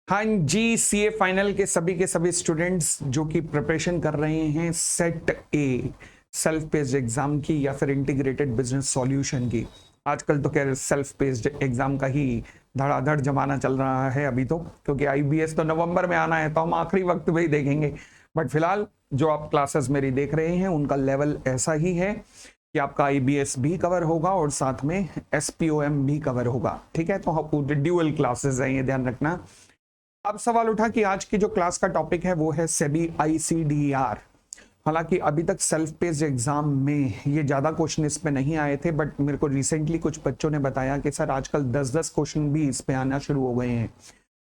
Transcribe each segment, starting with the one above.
हाँ जी, CA final के सभी स्टूडेंट्स जो कि प्रिपरेशन कर रहे हैं सेट ए सेल्फ पेस्ड एग्जाम की या फिर इंटीग्रेटेड बिजनेस सॉल्यूशन की। आजकल तो खैर सेल्फ पेस्ड एग्जाम का ही धड़ाधड़ जमाना चल रहा है अभी तो, क्योंकि आईबीएस तो नवंबर में आना है तो हम आखिरी वक्त में ही देखेंगे। बट फिलहाल जो आप क्लासेस मेरी देख रहे हैं उनका लेवल ऐसा ही है कि आपका आईबीएस भी कवर होगा और साथ में एसपीओएम भी कवर होगा। ठीक है, तो ड्यूअल क्लासेस हैं, ये ध्यान रखना। अब सवाल उठा कि आज की जो क्लास का टॉपिक है वो है सेबी आईसीडीआर। हालांकि अभी तक सेल्फ पेस्ड एग्जाम में ये ज्यादा क्वेश्चन इस पे नहीं आए थे, बट मेरे को रिसेंटली कुछ बच्चों ने बताया कि सर आजकल 10-10 क्वेश्चन भी इस पे आना शुरू हो गए हैं।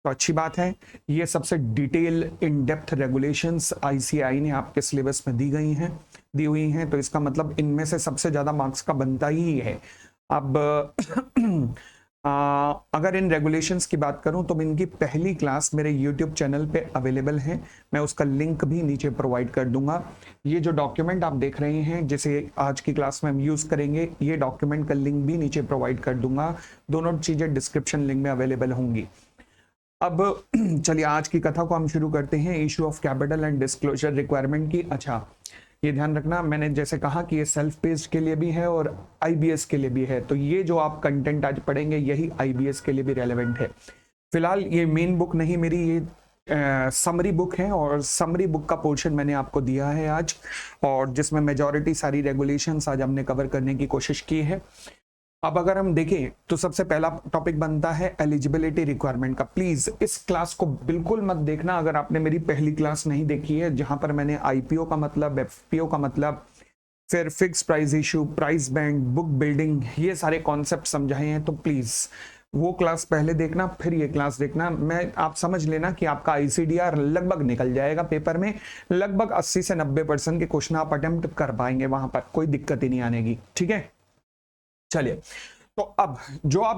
तो अच्छी बात है। ये सबसे detail in depth regulations ICI ने आपके सिलेबस में दी हुई हैं, तो इसका मतलब इनमें से सबसे ज्यादा मार्क्स का बनता ही है। अब अगर इन रेगुलेशंस की बात करूं तो इनकी पहली क्लास मेरे यूट्यूब चैनल पे अवेलेबल है। मैं उसका लिंक भी नीचे प्रोवाइड कर दूंगा। ये जो डॉक्यूमेंट आप देख रहे हैं जिसे आज की क्लास में हम यूज करेंगे, ये डॉक्यूमेंट का लिंक भी नीचे प्रोवाइड कर दूंगा। दोनों चीजें डिस्क्रिप्शन लिंक में अवेलेबल होंगी। अब चलिए आज की कथा को हम शुरू करते हैं। Issue of capital and disclosure requirement की। अच्छा, ये ध्यान रखना, मैंने जैसे कहा कि ये सेल्फ पेस्ड के लिए भी है और आईबीएस के लिए भी है, तो ये जो आप कंटेंट आज पढ़ेंगे यही आईबीएस के लिए भी रेलेवेंट है। फिलहाल ये मेन बुक नहीं मेरी, ये समरी बुक है और समरी बुक का पोर्शन मैंने आपको दिया है आज, और जिसमें मेजॉरिटी सारी रेगुलेशंस आज हमने कवर करने की कोशिश की है। अब अगर हम देखें तो सबसे पहला टॉपिक बनता है एलिजिबिलिटी रिक्वायरमेंट का। प्लीज इस क्लास को बिल्कुल मत देखना अगर आपने मेरी पहली क्लास नहीं देखी है, जहां पर मैंने आईपीओ का मतलब, एफपीओ का मतलब, फिर fix price issue, price band, book building, ये सारे कॉन्सेप्ट समझाए हैं। तो प्लीज वो क्लास पहले देखना, फिर ये क्लास देखना। मैं आप समझ लेना कि आपका आईसीडीआर लगभग निकल जाएगा पेपर में। लगभग 80 से 90% के क्वेश्चन आप अटेम्प्ट कर पाएंगे, वहां पर कोई दिक्कत ही नहीं आनेगी। ठीक है, चलिए। तो अब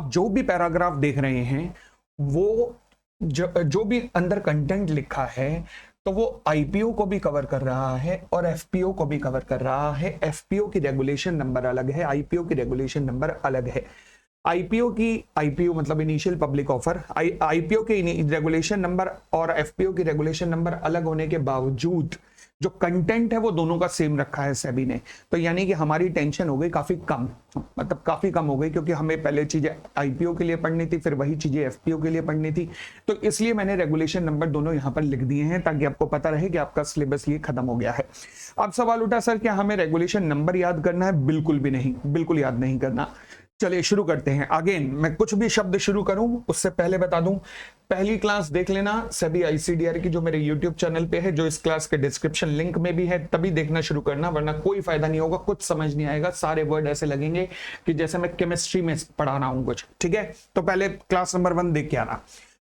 जो भी पैराग्राफ देख रहे हैं वो जो भी अंदर कंटेंट लिखा है, तो वो आईपीओ को भी कवर कर रहा है और एफपीओ को भी कवर कर रहा है। एफपीओ की रेगुलेशन नंबर अलग है, आईपीओ की रेगुलेशन नंबर अलग है। आईपीओ मतलब इनिशियल पब्लिक ऑफर, आईपीओ के रेगुलेशन नंबर और एफपीओ की रेगुलेशन नंबर अलग होने के बावजूद जो कंटेंट है वो दोनों का सेम रखा है सेबी ने। तो यानी कि हमारी टेंशन हो गई काफी कम, मतलब काफी कम हो गई, क्योंकि हमें पहले चीजें आईपीओ के लिए पढ़नी थी, फिर वही चीजें एफपीओ के लिए पढ़नी थी। तो इसलिए मैंने रेगुलेशन नंबर दोनों यहां पर लिख दिए हैं ताकि आपको पता रहे कि आपका सिलेबस ये खत्म हो गया है। अब सवाल उठा सर क्या हमें रेगुलेशन नंबर याद करना है? बिल्कुल भी नहीं, बिल्कुल याद नहीं करना। चलिए शुरू करते हैं। अगेन मैं कुछ भी शब्द शुरू करूं उससे पहले बता दूं, पहली क्लास देख लेना सेबी आईसीडीआर की, जो मेरे यूट्यूब चैनल पे है, जो इस क्लास के डिस्क्रिप्शन लिंक में भी है, तभी देखना शुरू करना, वरना कोई फायदा नहीं होगा, कुछ समझ नहीं आएगा, सारे वर्ड ऐसे लगेंगे कि जैसे मैं केमिस्ट्री में पढ़ा रहा हूं कुछ। ठीक है, तो पहले क्लास नंबर 1 देख के आना।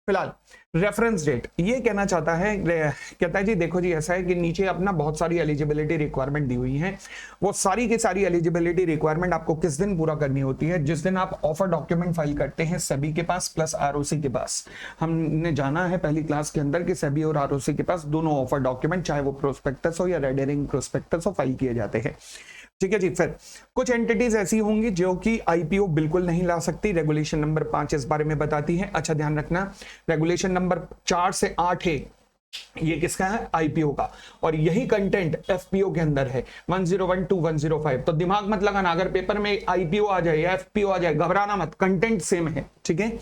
फिलहाल रेफरेंस डेट ये कहना चाहता है, कहता है जी देखो जी ऐसा है कि नीचे अपना बहुत सारी एलिजिबिलिटी रिक्वायरमेंट दी हुई है। वो सारी की सारी एलिजिबिलिटी रिक्वायरमेंट आपको किस दिन पूरा करनी होती है? जिस दिन आप ऑफर डॉक्यूमेंट फाइल करते हैं सेबी के पास प्लस आरओसी के पास। हमने जाना है पहली क्लास के अंदर कि सेबी और आरओसी के पास दोनों ऑफर डॉक्यूमेंट, चाहे वो प्रोस्पेक्टस हो या रेड हेरिंग प्रोस्पेक्टस हो, फाइल किए जाते हैं। ठीक है जी। फिर कुछ एंटिटीज ऐसी होंगी जो कि आईपीओ बिल्कुल नहीं ला सकती, रेगुलेशन नंबर 5 इस बारे में बताती है। अच्छा ध्यान रखना, रेगुलेशन नंबर 4 से 8 है, ये किसका है? आईपीओ का, और यही कंटेंट एफपीओ के अंदर है 101 to 105। तो दिमाग मत लगाना, अगर पेपर में आईपीओ आ जाए या एफपीओ आ जाए घबराना मत, कंटेंट सेम है। ठीक है,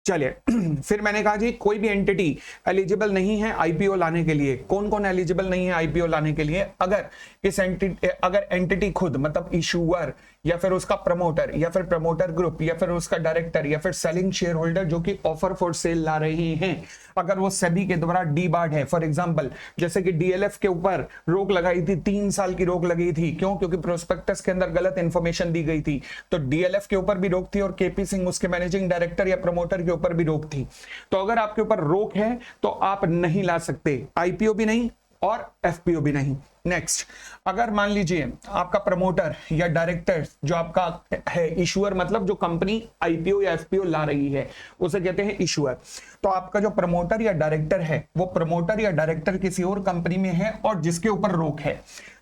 चलिए फिर मैंने कहा जी कोई भी एंटिटी एलिजिबल नहीं है आईपीओ लाने के लिए। कौन कौन एलिजिबल नहीं है आईपीओ लाने के लिए? अगर एंटिटी खुद मतलब इशूअर या फिर उसका प्रमोटर या फिर प्रमोटर ग्रुप या फिर उसका डायरेक्टर या फिर सेलिंग शेयर होल्डर जो कि ऑफर फॉर सेल ला रहे हैं, अगर वो सेबी के द्वारा डी बार्ड है, फॉर एग्जांपल जैसे कि डीएलएफ के ऊपर रोक लगाई थी, 3 साल की रोक लगी थी, क्यों? क्योंकि प्रोस्पेक्टस के अंदर गलत इंफॉर्मेशन दी गई थी। तो डीएलएफ के ऊपर भी रोक थी और केपी सिंह उसके मैनेजिंग डायरेक्टर या प्रमोटर के ऊपर भी रोक थी। तो अगर आपके ऊपर रोक है तो आप नहीं ला सकते, आईपीओ भी नहीं और एफपीओ भी नहीं। नेक्स्ट, अगर मान लीजिए आपका प्रमोटर या डायरेक्टर जो आपका है, इशूअर मतलब जो कंपनी आईपीओ या एफपीओ ला रही है उसे कहते हैं इशूअर। तो आपका जो प्रमोटर या डायरेक्टर है वो प्रमोटर या डायरेक्टर किसी और कंपनी में है और जिसके ऊपर रोक है,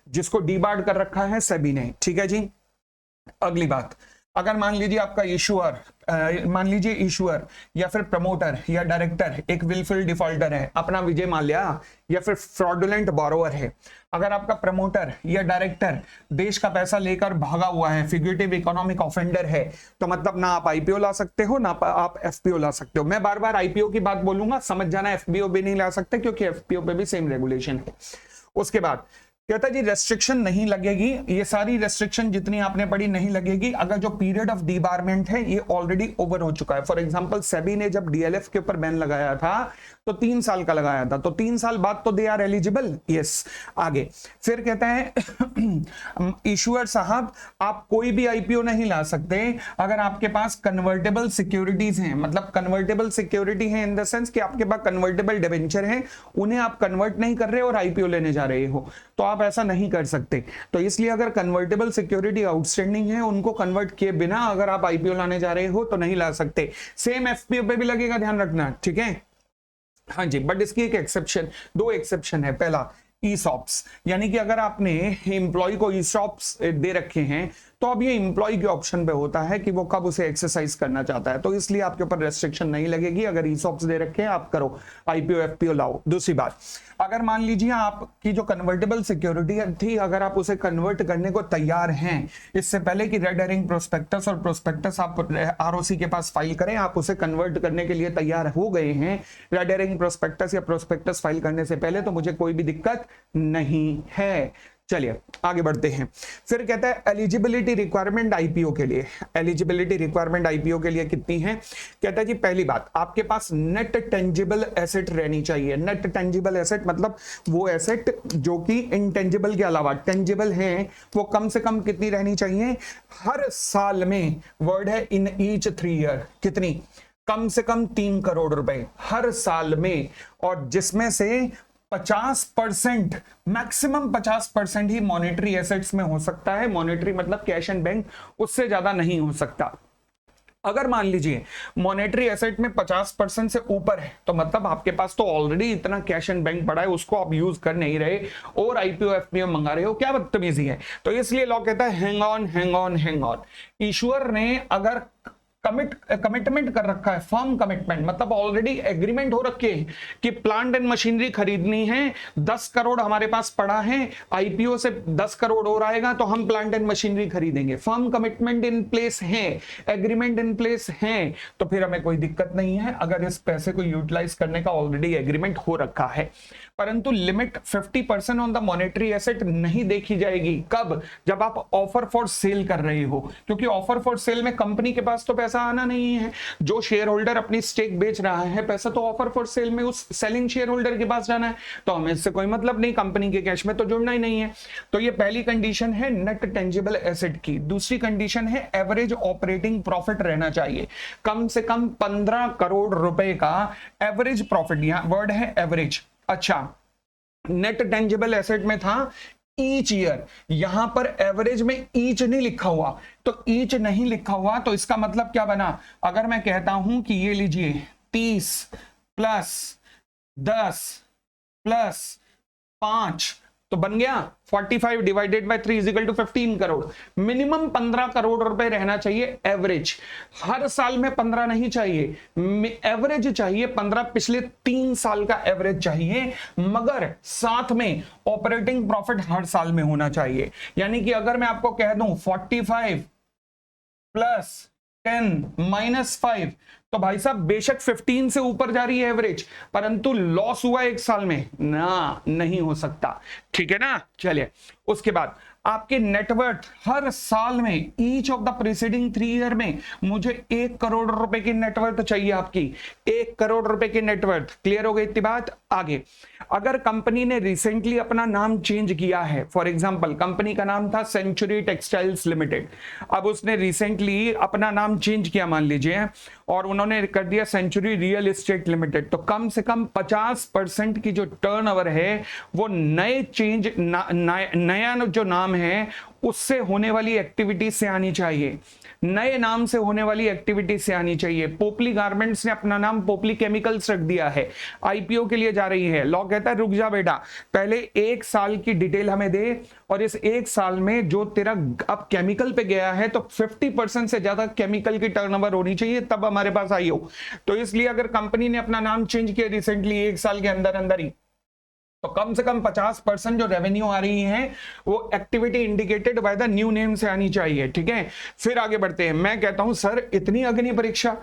जिसको डीबार्ड कर रखा है सेबी ने। ठीक है जी। अगली बात, अगर मान लीजिए आपका इशूअर, मान लीजिए इशूअर या फिर प्रमोटर या डायरेक्टर एक विलफुल डिफॉल्टर है, अपना विजय माल्या, या फिर फ्रॉडुलेंट बोरोवर है, अगर आपका प्रमोटर या डायरेक्टर देश का पैसा लेकर भागा हुआ है, फिगरेटिव इकोनॉमिक ऑफेंडर है, तो मतलब ना आप आईपीओ ला सकते हो ना आप एफपीओ ला सकते हो। मैं बार बार आईपीओ की बात बोलूंगा, समझ जाना एफपीओ भी नहीं ला सकते क्योंकि एफपीओ पे भी सेम रेगुलेशन है। उसके बाद कहता है जी रेस्ट्रिक्शन नहीं लगेगी, ये सारी रेस्ट्रिक्शन जितनी आपने पढ़ी नहीं लगेगी अगर जो पीरियड ऑफ डीबारमेंट है ये ऑलरेडी ओवर हो चुका है। फॉर एग्जांपल सेबी ने जब डीएलएफ के ऊपर बैन लगाया था तो 3 साल का लगाया था, तो 3 साल बाद तो दे आर एलिजिबल, यस। आगे फिर कहता है इशूअर साहब आप कोई भी आईपीओ नहीं ला सकते अगर आपके पास कन्वर्टेबल सिक्योरिटीज हैं, मतलब कन्वर्टेबल सिक्योरिटी है इन द सेंस कि आपके पास कन्वर्टेबल डिबेंचर हैं, उन्हें आप कन्वर्ट नहीं कर रहे और आईपीओ लेने जा रहे हो, तो आप ऐसा नहीं कर सकते। तो इसलिए अगर कन्वर्टेबल सिक्योरिटी आउटस्टैंडिंग है उनको कन्वर्ट किए बिना अगर आप आईपीओ लाने जा रहे हो तो नहीं ला सकते। सेम एफपीओ पे भी लगेगा, ध्यान रखना, ठीक है। हाँ जी, बट इसकी एक एक्सेप्शन, 2 एक्सेप्शन है। पहला ईसॉप्स, यानी कि अगर आपने एम्प्लॉय को ईसॉप्स दे रखे हैं तो अब ये एम्प्लॉय के ऑप्शन पे होता है कि वो कब उसे एक्सरसाइज करना चाहता है, तो इसलिए आपके ऊपर रेस्ट्रिक्शन नहीं लगेगी। अगर ईसॉप्स दे रखे हैं आप करो, आईपीओ एफपीओ लाओ। दूसरी बात, अगर मान लीजिए आपकी जो कन्वर्टेबल सिक्योरिटी थी अगर आप उसे कन्वर्ट करने को तैयार हैं, इससे पहले कि रेड हेरिंग प्रोस्पेक्टस और प्रोस्पेक्टस आप आरओसी के पास फाइल करें, आप उसे कन्वर्ट करने के लिए तैयार हो गए हैं रेड हेरिंग प्रोस्पेक्टस या प्रोस्पेक्टस फाइल करने से पहले, तो मुझे कोई भी दिक्कत नहीं है। चलिए आगे बढ़ते हैं। फिर कहता है एलिजिबिलिटी रिक्वायरमेंट आईपीओ के लिए, एलिजिबिलिटी रिक्वायरमेंट आईपीओ के लिए कितनी है? कहता है जी पहली बात, आपके पास नेट टेंजिबल एसेट रहनी चाहिए। नेट टेंजिबल एसेट मतलब वो एसेट जो कि इनटेंजिबल के अलावा टेंजिबल है, वो कम से कम कितनी रहनी चाहिए? हर साल में, वर्ड है इन ईच 3 ईयर, कितनी? कम से कम 3 करोड़ रुपए हर साल में, और जिसमें से 50%, मैक्सिमम 50% ही मॉनेटरी एसेट्स में हो सकता है। मॉनेटरी मतलब कैश एंड बैंक, उससे ज्यादा नहीं हो सकता। अगर मान लीजिए मॉनेटरी एसेट में 50% से ऊपर है तो मतलब आपके पास तो ऑलरेडी इतना कैश एंड बैंक पड़ा है, उसको आप यूज कर नहीं रहे और आईपीओ एफपीओ मंगा रहे हो, क्या बदतमीजी है। तो इसलिए लॉ कहता है hang on hang on hang on. ईश्वर ने अगर कमिटमेंट कर रखा है, फर्म कमिटमेंट मतलब ऑलरेडी एग्रीमेंट हो रखे हैं कि प्लांट एंड मशीनरी खरीदनी है, 10 करोड़ हमारे पास पड़ा है, आईपीओ से 10 करोड़ और आएगा तो हम प्लांट एंड मशीनरी खरीदेंगे, फर्म कमिटमेंट इन प्लेस है, एग्रीमेंट इन प्लेस है, तो फिर हमें कोई दिक्कत नहीं है अगर इस पैसे को यूटिलाइज करने का ऑलरेडी एग्रीमेंट हो रखा है। परंतु limit 50% on the monetary asset नहीं देखी जाएगी। कब? जब आप ऑफर फॉर सेल कर रहे हो, क्योंकि ऑफर फॉर सेल में कंपनी के पास तो पैसा आना नहीं है, जो शेयर होल्डर अपनी स्टेक बेच रहा है पैसा तो ऑफर फॉर सेल में उस सेलिंग शेयर होल्डर के पास जाना है, तो हमें इससे कोई मतलब नहीं, कंपनी के कैश में तो जुड़ना ही नहीं है। तो ये पहली कंडीशन है नेट टेंजिबल एसेट की। दूसरी कंडीशन है एवरेज ऑपरेटिंग प्रॉफिट रहना चाहिए, कम से कम 15 करोड़ रुपए का एवरेज प्रॉफिट, यहां वर्ड है एवरेज। अच्छा, नेट टेंजिबल एसेट में था ईच ईयर, यहां पर एवरेज में ईच नहीं लिखा हुआ, तो ईच नहीं लिखा हुआ तो इसका मतलब क्या बना? अगर मैं कहता हूं कि ये लीजिए 30 प्लस 10 प्लस 5 तो बन गया 45 divided by 3 is equal to 15 crore. Minimum 15 crore रुपए रहना चाहिए एवरेज, हर साल में 15 नहीं चाहिए, एवरेज चाहिए 15, पिछले 3 साल का एवरेज चाहिए, मगर साथ में ऑपरेटिंग प्रॉफिट हर साल में होना चाहिए। यानी कि अगर मैं आपको कह दूं 45 प्लस 10 माइनस 5 तो भाई साहब बेशक 15 से ऊपर जा रही है एवरेज, परंतु लॉस हुआ एक साल में ना, नहीं हो सकता, ठीक है ना। चलिए उसके बाद आपके नेटवर्थ हर साल में each of the preceding 3 year में मुझे 1 करोड़ रुपए की नेटवर्थ चाहिए, आपकी 1 करोड़ रुपए की नेटवर्थ। क्लियर हो गई इतनी बात? आगे, अगर कंपनी ने रिसेंटली अपना नाम चेंज किया है, फॉर एग्जांपल कंपनी का नाम था सेंचुरी टेक्सटाइल्स लिमिटेड, अब उसने रिसेंटली अपना नाम चेंज किया मान लीजिए और उन्होंने कर दिया सेंचुरी रियल एस्टेट लिमिटेड, तो कम से कम 50% की जो टर्नओवर है वो नए चेंज नया जो नाम है उससे होने वाली एक्टिविटी से आनी चाहिए, नए नाम से होने वाली एक्टिविटी से आनी चाहिए। पोपली गारमेंट्स ने अपना नाम पोपली केमिकल्स रख दिया है, आईपीओ के लिए जा रही है। लॉ कहता है रुक जा बेटा, पहले 1 साल की डिटेल हमें दे, और इस 1 साल में जो तेरा अब केमिकल पे गया है तो 50% से ज्यादा केमिकल की टर्नओवर होनी चाहिए, तब हमारे पास आई हो। तो इसलिए अगर कंपनी ने अपना नाम चेंज किया रिसेंटली 1 साल के अंदर अंदर ही, तो कम से कम 50% जो रेवेन्यू आ रही है वो activity indicated by the new name से आनी चाहिए। ठीक है, फिर आगे बढ़ते हैं। मैं कहता हूं सर इतनी अग्नि परीक्षा,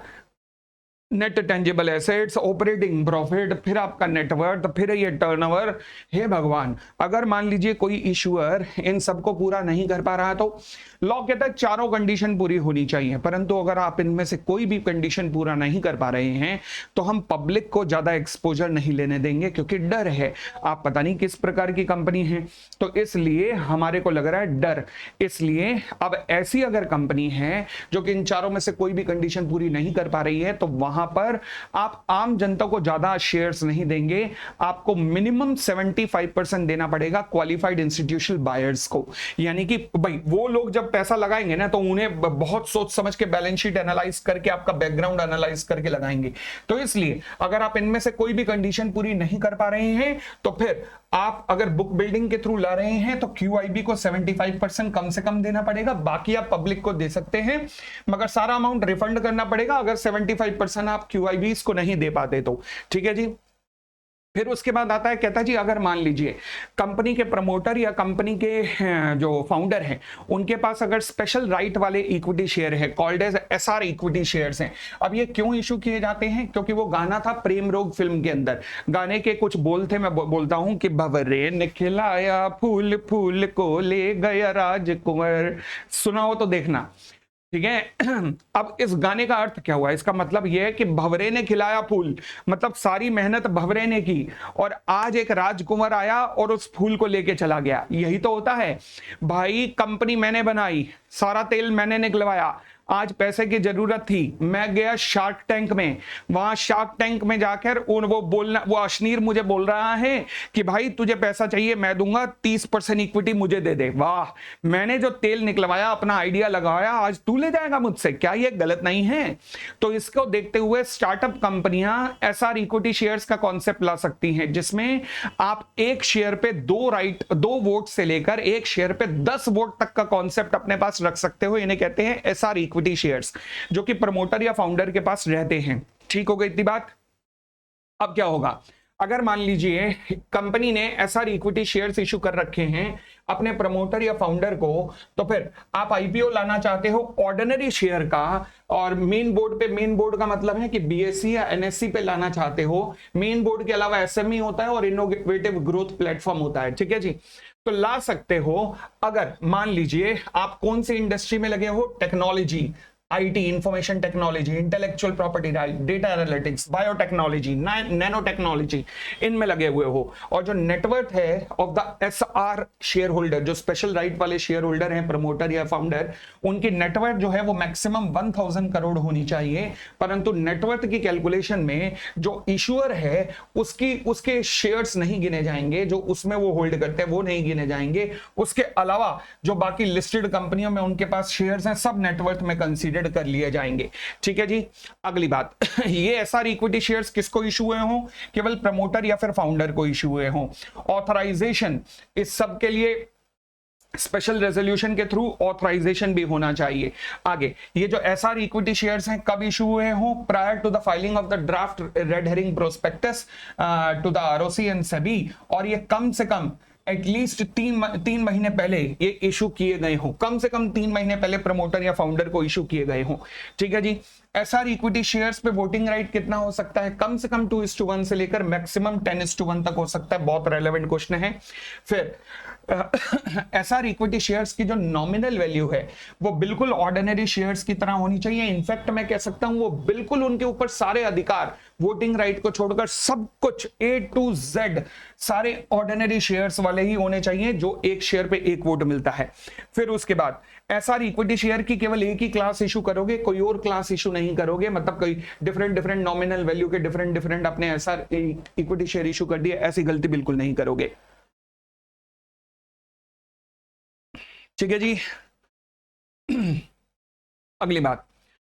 net tangible assets, operating profit, फिर आपका नेटवर्थ, फिर ये टर्नओवर। हे भगवान, अगर मान लीजिए कोई इशूअर इन सबको पूरा नहीं कर पा रहा, तो लॉ कहता है चारों कंडीशन पूरी होनी चाहिए, परंतु अगर आप इनमें से कोई भी कंडीशन पूरा नहीं कर पा रहे हैं तो हम पब्लिक को ज्यादा एक्सपोजर नहीं लेने देंगे, क्योंकि डर है, आप पता नहीं किस प्रकार की कंपनी है, तो इसलिए हमारे को लग रहा है डर। इसलिए अब ऐसी अगर कंपनी है जो कि इन चारों में से कोई भी कंडीशन पूरी नहीं कर पा रही है, तो वहां पर आप आम जनता को ज्यादा शेयर्स नहीं देंगे, आपको मिनिमम 75% देना पड़ेगा क्वालिफाइड इंस्टीट्यूशनल बायर्स को। यानी कि भाई वो लोग जब पैसा लगाएंगे ना, तो उन्हें बहुत सोच समझ के बैलेंस शीट एनालाइज करके, आपका बैकग्राउंड एनालाइज करके लगाएंगे। तो इसलिए अगर आप इनमें से कोई भी कंडीशन पूरी नहीं कर पा रहे हैं, तो फिर आप अगर बुक बिल्डिंग के थ्रू ला रहे हैं तो क्यूआईबी को 75% कम से कम देना पड़ेगा, बाकी आप पब्लिक को दे सकते हैं, मगर सारा अमाउंट रिफंड करना पड़ेगा अगर 75% आप क्यूआईबीज को नहीं दे पाते तो। ठीक है जी। फिर उसके बाद आता है, कहता जी अगर मान लीजिए कंपनी के प्रमोटर या कंपनी के जो फाउंडर हैं उनके पास अगर स्पेशल राइट वाले इक्विटी शेयर है, called as SR equity shares हैं। अब ये क्यों इशू किए जाते हैं? क्योंकि वो गाना था प्रेम रोग फिल्म के अंदर, गाने के कुछ बोल थे, मैं बोलता हूं कि भंवरे ने खिलाया फूल, फूल को ले गया राजकुंवर। सुना हो तो देखना। ठीक है। अब इस गाने का अर्थ क्या हुआ? इसका मतलब यह है कि भंवरे ने खिलाया फूल, मतलब सारी मेहनत भंवरे ने की और आज एक राजकुमार आया और उस फूल को लेके चला गया। यही तो होता है भाई, कंपनी मैंने बनाई, सारा तेल मैंने निकलवाया, आज पैसे की जरूरत थी, मैं गया शार्क टैंक में, वहां शार्क टैंक में जाकर वो अशनीर मुझे बोल रहा है कि भाई तुझे पैसा चाहिए, मैं दूंगा, 30% इक्विटी मुझे दे दे। वाह, मैंने जो तेल निकलवाया, अपना आइडिया लगाया, आज तू ले जाएगा मुझसे, क्या ये गलत नहीं है? तो इसको देखते हुए स्टार्टअप कंपनियां एसआर इक्विटी शेयर्स का कॉन्सेप्ट ला सकती हैं, जिसमें आप एक शेयर पे 2 वोट से लेकर एक शेयर पे 10 वोट तक का कॉन्सेप्ट अपने पास रख सकते हो। इन्हें कहते हैं एसआर इक्विटी शेयर्स, जो कि प्रमोटर या फाउंडर के पास रहते हैं। ठीक हो गई इतनी बात? अब क्या होगा अगर मान लीजिए कंपनी ने एसआर इक्विटी शेयर्स इशू कर रखे हैं अपने प्रमोटर या फाउंडर को, तो फिर आप आईपीओ लाना चाहते हो ऑर्डिनरी शेयर का, और मेन बोर्ड पे, मेन बोर्ड का मतलब है कि बीएससी या एनएससी पे लाना चाहते हो। मेन बोर्ड के अलावा एसएमई होता है और इनोवेटिव ग्रोथ प्लेटफॉर्म होता है। ठीक है जी। तो ला सकते हो अगर मान लीजिए आप कौन सी इंडस्ट्री में लगे हो, technology, IT, information technology, intellectual property right, data analytics, biotechnology, nano technology, इनमें लगे हुए हो, और जो नेटवर्थ है of the SR share holder, जो स्पेशल राइट वाले शेयर होल्डर हैं, प्रमोटर या फाउंडर, उनकी नेटवर्थ जो है वो मैक्सिमम 1000 करोड़ होनी चाहिए। परंतु नेटवर्थ की कैलकुलेशन में जो इशूअर है उसके शेयर्स नहीं गिने जाएंगे, जो उसमें वो होल्ड करते हैं वो नहीं गिने जाएंगे। उसके अलावा जो बाकी लिस्टेड कंपनियों में उनके पास शेयर्स हैं, सब नेटवर्थ में कंसीडर कर लिए जाएंगे। ठीक है जी। अगली बात, ये एसआर इक्विटी शेयर्स किसको इशू हुए हों? केवल प्रमोटर या फिर फाउंडर को इशू हुए हों। ऑथराइजेशन, इस सब के लिए स्पेशल रेजोल्यूशन के थ्रू ऑथराइजेशन भी होना चाहिए। आगे, ये जो एसआर इक्विटी शेयर्स हैं कब इशू हुए हों? Prior to the filing of the draft red herring prospectus to the ROC and SEBI, और ये कम से कम एटलीस्ट 3 महीने पहले ये इशू किए गए हो, कम से कम 3 महीने पहले प्रमोटर या फाउंडर को इशू किए गए हो। ठीक है जी। एसआर इक्विटी शेयर्स पे वोटिंग राइट कितना हो सकता है? कम से कम 2:1 से लेकर मैक्सिमम 10:1 तक हो सकता है। बहुत रेलेवेंट क्वेश्चन है। फिर एसआर इक्विटी शेयर्स की जो नॉमिनल वैल्यू है वो बिल्कुल ऑर्डिनरी शेयर्स की तरह होनी चाहिए। इनफैक्ट मैं कह सकता हूं वो बिल्कुल उनके ऊपर सारे अधिकार, वोटिंग राइट को छोड़कर सब कुछ A to Z सारे ऑर्डिनरी शेयर्स वाले ही होने चाहिए, जो एक शेयर पे एक वोट मिलता है। फिर उसके बाद एसआर इक्विटी शेयर की केवल एक ही क्लास इशू करोगे, कोई और क्लास इशू नहीं करोगे। मतलब कोई डिफरेंट नॉमिनल वैल्यू के डिफरेंट अपने एसआर इक्विटी शेयर इशू कर दिए, ऐसी गलती बिल्कुल नहीं करोगे। ठीक है जी। अगली बात,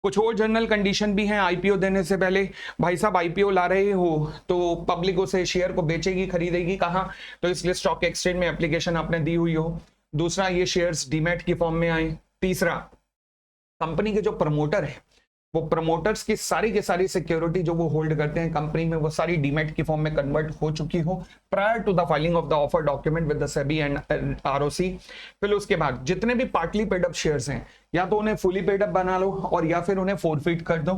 कुछ और जनरल कंडीशन भी हैं आईपीओ देने से पहले। भाई साहब आईपीओ ला रहे हो तो पब्लिक उसे शेयर को बेचेगी खरीदेगी कहाँ, तो इसलिए स्टॉक एक्सचेंज में एप्लीकेशन आपने दी हुई हो। दूसरा, ये शेयर्स डीमैट की फॉर्म में आए। तीसरा, कंपनी के जो प्रमोटर है वो प्रमोटर्स की सारी सिक्योरिटी जो वो होल्ड करते हैं कंपनी में वो सारी डीमैट की फॉर्म में कन्वर्ट हो चुकी हो prior to the filing of the offer document with the SEBI and ROC. फिर उसके बाद जितने भी पार्टली पेड अप शेयर्स हैं या तो उन्हें फुली पेड अप बना लो और या फिर उन्हें फोरफिट कर दो।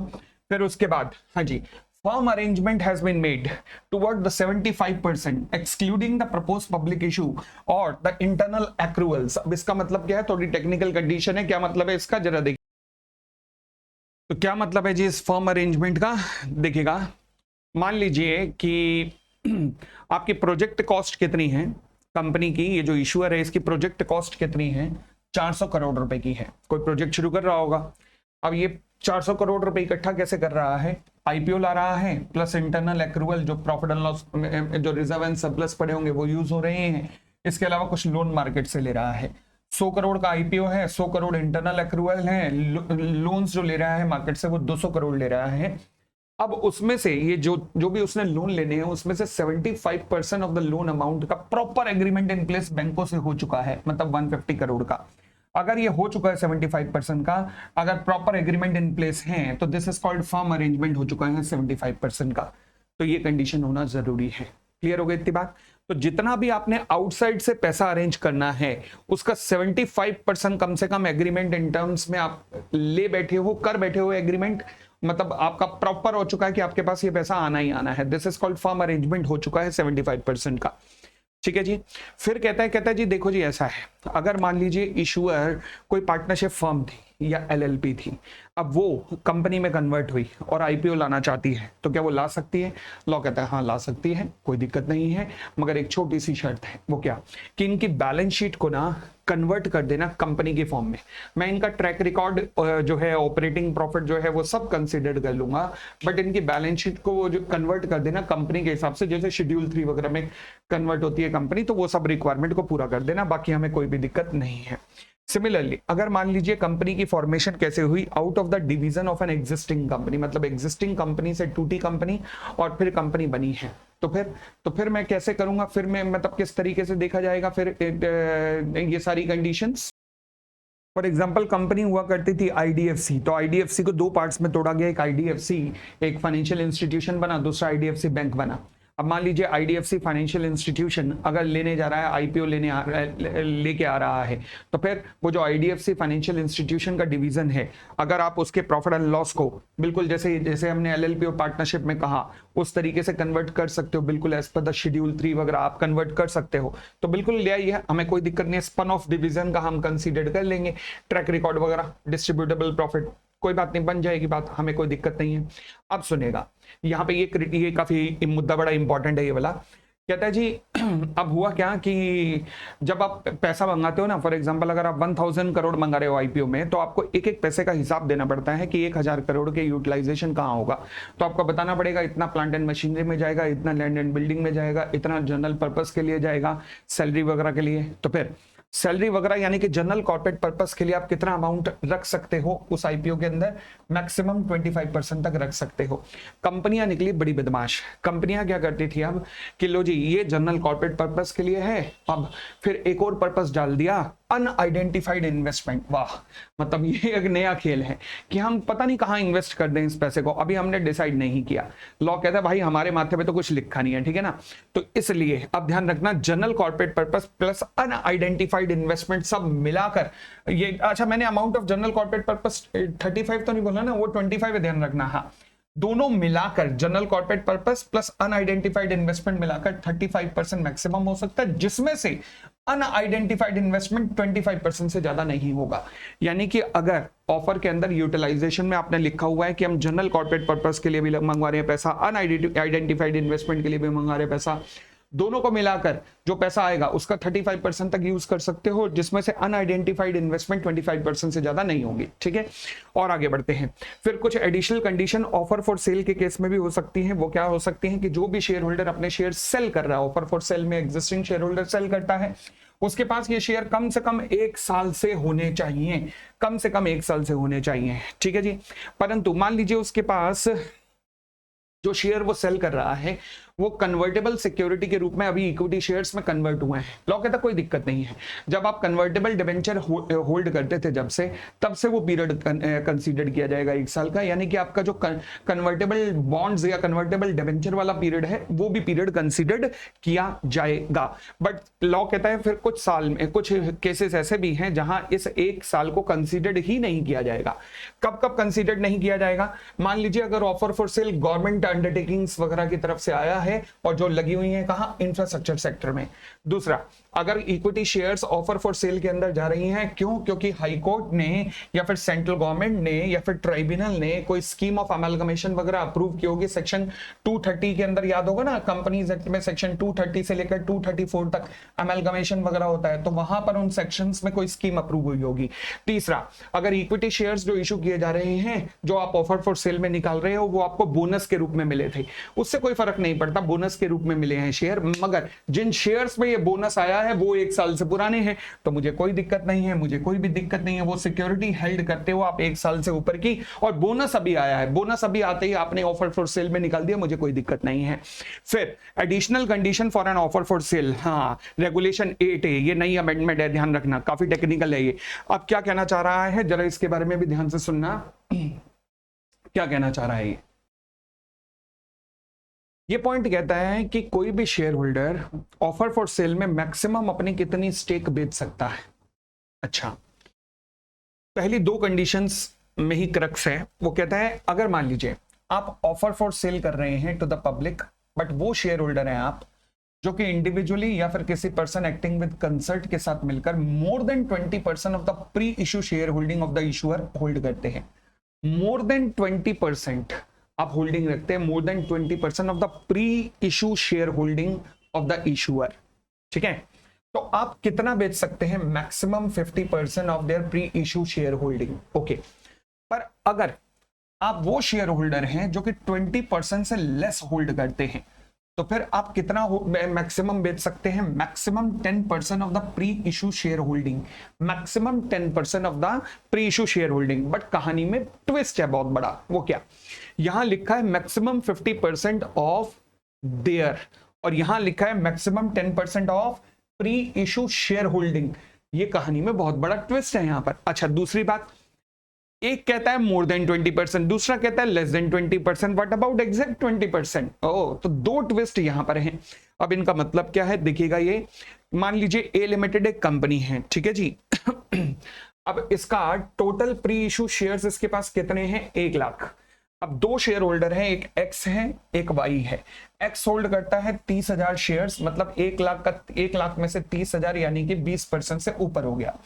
फिर उसके बाद हाँ जी, firm arrangement has been made toward the 75% excluding the proposed public issue or the internal accruals। अब इसका मतलब क्या है, थोड़ी टेक्निकल कंडीशन है। क्या मतलब है इसका, जरा देखिए। तो क्या मतलब है जी इस फर्म अरेंजमेंट का, देखिएगा। मान लीजिए कि आपकी प्रोजेक्ट कॉस्ट कितनी है कंपनी की, ये जो इशूअर है इसकी प्रोजेक्ट कॉस्ट कितनी है, 400 करोड़ रुपए की है। कोई प्रोजेक्ट शुरू कर रहा होगा, अब ये 400 करोड़ रुपए इकट्ठा कैसे कर रहा है, आईपीओ ला रहा है प्लस इंटरनल एक्रूवल जो प्रॉफिट एंड लॉस जो रिजर्व एंड सरप्लस पड़े होंगे वो यूज हो रहे हैं। इसके अलावा कुछ लोन मार्केट से ले रहा है। 100 करोड़ का आईपीओ है, 100 करोड़ इंटरनल एक्रूवल है, लोन्स जो ले रहा है मार्केट से वो 200 करोड़ ले रहा है। अब उसमें से ये जो भी उसने लोन लेने हैं उसमें से 75% ऑफ द लोन अमाउंट का प्रॉपर एग्रीमेंट इन प्लेस बैंकों से हो चुका है, मतलब 150 करोड़ का। अगर ये हो चुका है 75% का, अगर प्रॉपर एग्रीमेंट इन प्लेस है तो this is called firm arrangement हो चुका है 75% का। तो ये कंडीशन होना जरूरी है। क्लियर हो गई इतनी बात। तो जितना भी आपने आउटसाइड से पैसा अरेंज करना है उसका 75% कम से कम एग्रीमेंट इन टर्म्स में आप ले बैठे हो, कर बैठे हो एग्रीमेंट, मतलब आपका प्रॉपर हो चुका है कि आपके पास ये पैसा आना ही आना है। This is called firm arrangement हो चुका है 75% का। ठीक है जी। फिर कहता है जी देखो जी ऐसा है, अगर मान लीजिए इशूअर कोई पार्टनरशिप फर्म थी या एलएलपी थी, अब वो कंपनी में कन्वर्ट हुई और आईपीओ लाना चाहती है तो क्या वो ला सकती है? लॉ कहता है हाँ ला सकती है, कोई दिक्कत नहीं है, मगर एक छोटी सी शर्त है। वो क्या कि इनकी बैलेंस शीट को ना कन्वर्ट कर देना कंपनी के फॉर्म में। मैं इनका ट्रैक रिकॉर्ड जो है, ऑपरेटिंग प्रॉफिट जो है वो सब कंसिडर कर लूंगा, बट इनकी बैलेंस शीट को जो कन्वर्ट कर देना कंपनी के हिसाब से, जैसे शेड्यूल 3 वगैरह में कन्वर्ट होती है कंपनी, तो वो सब रिक्वायरमेंट को पूरा कर देना, बाकी हमें कोई भी दिक्कत नहीं है। सिमिलरली अगर मान लीजिए कंपनी की फॉर्मेशन कैसे हुई, out of the division of an existing company, मतलब एग्जिस्टिंग कंपनी से टूटी कंपनी और फिर कंपनी बनी है, तो फिर मैं कैसे करूंगा, फिर मैं मतलब किस तरीके से देखा जाएगा फिर ये सारी कंडीशंस। फॉर एग्जाम्पल कंपनी हुआ करती थी आईडीएफसी, तो आईडीएफसी को दो पार्ट्स में तोड़ा गया, एक आईडीएफसी एक फाइनेंशियल इंस्टीट्यूशन बना, दूसरा आईडीएफसी बैंक बना। अब मान लीजिए आईडीएफसी फाइनेंशियल इंस्टीट्यूशन अगर लेने जा रहा है, आईपीओ लेके आ रहा है, तो फिर वो जो आईडीएफसी फाइनेंशियल इंस्टीट्यूशन का डिवीजन है, अगर आप उसके प्रॉफिट एंड लॉस को बिल्कुल जैसे हमने एलएलपी और पार्टनरशिप में कहा उस तरीके से कन्वर्ट कर सकते हो, बिल्कुल एज पर द शेड्यूल 3 वगैरह आप कन्वर्ट कर सकते हो, तो बिल्कुल ले आइए, हमें कोई दिक्कत नहीं है। स्पन ऑफ डिवीजन का हम कंसीडर कर लेंगे, ट्रैक रिकॉर्ड वगैरह, डिस्ट्रीब्यूटेबल प्रॉफिट, कोई बात नहीं, बन जाएगी बात, हमें कोई दिक्कत नहीं है। अब सुनेगा यहाँ पे ये काफी मुद्दा बड़ा इंपॉर्टेंट है ये वाला। कहता है जी अब हुआ क्या कि जब आप पैसा मंगाते हो ना, फॉर एग्जांपल अगर आप 1000 करोड़ मंगा रहे हो आईपीओ में, तो आपको एक एक पैसे का हिसाब देना पड़ता है कि 1000 करोड़ के यूटिलाइजेशन कहाँ होगा। तो आपको बताना पड़ेगा इतना प्लांट एंड मशीनरी में जाएगा, इतना लैंड एंड बिल्डिंग में जाएगा, इतना जनरल पर्पस के लिए जाएगा, सैलरी वगैरह के लिए। तो फिर सैलरी वगैरह यानी कि जनरल कॉर्पोरेट पर्पस के लिए आप कितना अमाउंट रख सकते हो उस आईपीओ के अंदर, मैक्सिमम 25% तक रख सकते हो। कंपनियां निकली बड़ी बदमाश, कंपनियां क्या करती थी अब कि लो जी ये जनरल कॉर्पोरेट पर्पस के लिए है, अब फिर एक और पर्पस डाल दिया, अनआइडेंटिफाइड इन्वेस्टमेंट। वाह, मतलब ये एक नया खेल है कि हम पता नहीं कहां इन्वेस्ट कर दें इस पैसे को, अभी हमने डिसाइड नहीं किया। लॉ कहता है भाई हमारे माथे पे तो कुछ लिखा नहीं है, ठीक है ना। तो इसलिए अब ध्यान रखना, general corporate purpose plus unidentified investment सब मिलाकर ये, अच्छा मैंने amount of general corporate purpose 35 तो नहीं बोला ना, वो 25 है, ध्यान रखना। हाँ, दोनों मिलाकर general corporate purpose plus unidentified investment मिलाकर 35% मैक्सिमम हो सकता है, जिसमें से अनआइडेंटिफाइड इन्वेस्टमेंट 25% से ज्यादा नहीं होगा। यानी कि अगर ऑफर के अंदर यूटिलाइजेशन में आपने लिखा हुआ है कि हम जनरल कॉर्पोरेट पर्पस के लिए भी मंगवा रहे हैं पैसा, अनआइडेंटिफाइड इन्वेस्टमेंट के लिए भी मंगा रहे हैं पैसा, दोनों को मिलाकर जो पैसा आएगा उसका 35% तक यूज कर सकते हो, जिसमें से अनआइडेंटिफाइड इन्वेस्टमेंट 25% से ज्यादा नहीं होगी। ठीक है, और आगे बढ़ते हैं। फिर कुछ additional condition offer for sale के केस में भी हो सकती हैं। वो क्या हो सकती हैं कि जो भी शेयर होल्डर अपने शेयर सेल कर रहा है, ऑफर फॉर सेल में एग्जिस्टिंग शेयर होल्डर सेल करता है, उसके पास ये शेयर कम से कम 1 साल से होने चाहिए, कम से कम 1 साल से होने चाहिए, ठीक है जी। परंतु मान लीजिए उसके पास जो शेयर वो सेल कर रहा है वो कन्वर्टेबल सिक्योरिटी के रूप में अभी इक्विटी शेयर्स में कन्वर्ट हुए हैं। लॉ कहता कोई दिक्कत नहीं है, जब आप कन्वर्टेबल डिबेंचर होल्ड करते थे जब से, तब से वो पीरियड कंसीडर किया जाएगा 1 साल का, यानी कि आपका जो कन्वर्टेबल बॉन्ड्स या कन्वर्टेबल डिबेंचर वाला पीरियड है वो भी पीरियड कंसीडर्ड किया जाएगा। बट लॉ कहता है फिर कुछ साल में कुछ केसेस ऐसे भी हैं जहां इस 1 साल को कंसीडर्ड ही नहीं किया जाएगा। कब कब कंसीडर्ड नहीं किया जाएगा? मान लीजिए अगर offer for sale government undertakings वगैरह की तरफ से आया है और जो लगी हुई है कहां? इंफ्रास्ट्रक्चर सेक्टर में। दूसरा, अगर equity shares offer for sale के अंदर जा रही हैं, क्यों? क्योंकि हाई कोर्ट ने या फिर सेंट्रल गवर्नमेंट ने या फिर ट्राइब्यूनल ने कोई स्कीम ऑफ अमेलगमेशन वगैरह अप्रूव की होगी सेक्शन 230 के अंदर, याद होगा ना, कंपनीज एक्ट में सेक्शन 230 से लेकर 234 तक अमेलगमेशन वगैरह होता है, तो वहां पर उन सेक्शंस में कोई स्कीम अप्रूव हुई होगी। तीसरा, अगर इक्विटी शेयर्स जो इशू किए जा रहे हैं, जो आप ऑफर फॉर सेल में निकाल रहे हो, वो आपको बोनस के रूप में मिले थे, उससे कोई फर्क नहीं पड़ता, बोनस के रूप में मिले हैं शेयर, मगर जिन शेयर्स में ये बोनस आया है वो 1 साल से पुराने हैं, तो मुझे कोई दिक्कत नहीं है, मुझे कोई भी दिक्कत नहीं है। वो सिक्योरिटी हेल्ड करते हो आप 1 साल से ऊपर की, और बोनस अभी आया है, बोनस अभी आते ही आपने ऑफर फॉर सेल में निकाल दिया, मुझे कोई दिक्कत नहीं है। फिर additional condition for an offer for sale, हाँ, रेगुलेशन 8A, ये नई अमेंडमेंट है, ध्यान रखना, काफी टेक्निकल है ये। अब क्या कहना चाह रहा है, जरा इसके बारे में भी ध्यान से सुनना, क्या कहना चाह रहा है ये पॉइंट कहता है कि कोई भी share holder offer for sale में मैक्सिमम अपनी कितनी स्टेक बेच सकता है। अच्छा, पहली 2 कंडीशंस में ही क्रक्स है। वो कहता है अगर मान लीजिए आप ऑफर फॉर सेल कर रहे हैं टू द पब्लिक, बट वो शेयर होल्डर हैं आप जो कि इंडिविजुअली या फिर किसी पर्सन एक्टिंग विद कंसल्ट के साथ मिलकर more than 20% of the pre issue share holding of the issuer hold करते हैं। मोर देन 20% आप होल्डिंग रखते हैं, more than 20% of the pre issue share holding of the issuer, ठीक है। तो आप कितना बेच सकते हैं? Maximum 50% of their pre issue share holding, okay. पर अगर आप वो शेयर होल्डर हैं जो कि 20% से लेस होल्ड करते हैं, तो फिर आप कितना मैक्सिमम बेच सकते हैं? Maximum 10% of the pre issue share holding, maximum 10% of the pre issue share holding. But कहानी में ट्विस्ट है बहुत बड़ा। वो क्या? यहां लिखा है मैक्सिमम 50% ऑफ देयर, और यहां लिखा है maximum 10% of pre issue share holding. ये कहानी में बहुत बड़ा ट्विस्ट है यहां पर। अच्छा, दूसरी बात, एक कहता है मोर देन 20%, दूसरा कहता है less than 20%, what about exact 20%? ओ, तो 2 ट्विस्ट यहां पर हैं। अब इनका मतलब क्या है देखिएगा। ये मान लीजिए ए लिमिटेड एक कंपनी है, ठीक है जी। अब इसका टोटल प्री इशू शेयर्स इसके पास कितने हैं? 1 लाख। अब 2 शेयर होल्डर हैं, एक एक्स है एक वाई है। एक्स होल्ड करता है 30,000 शेयर्स, मतलब 1 लाख का 1 लाख में से 30,000 यानी कि 20% से ऊपर हो गया।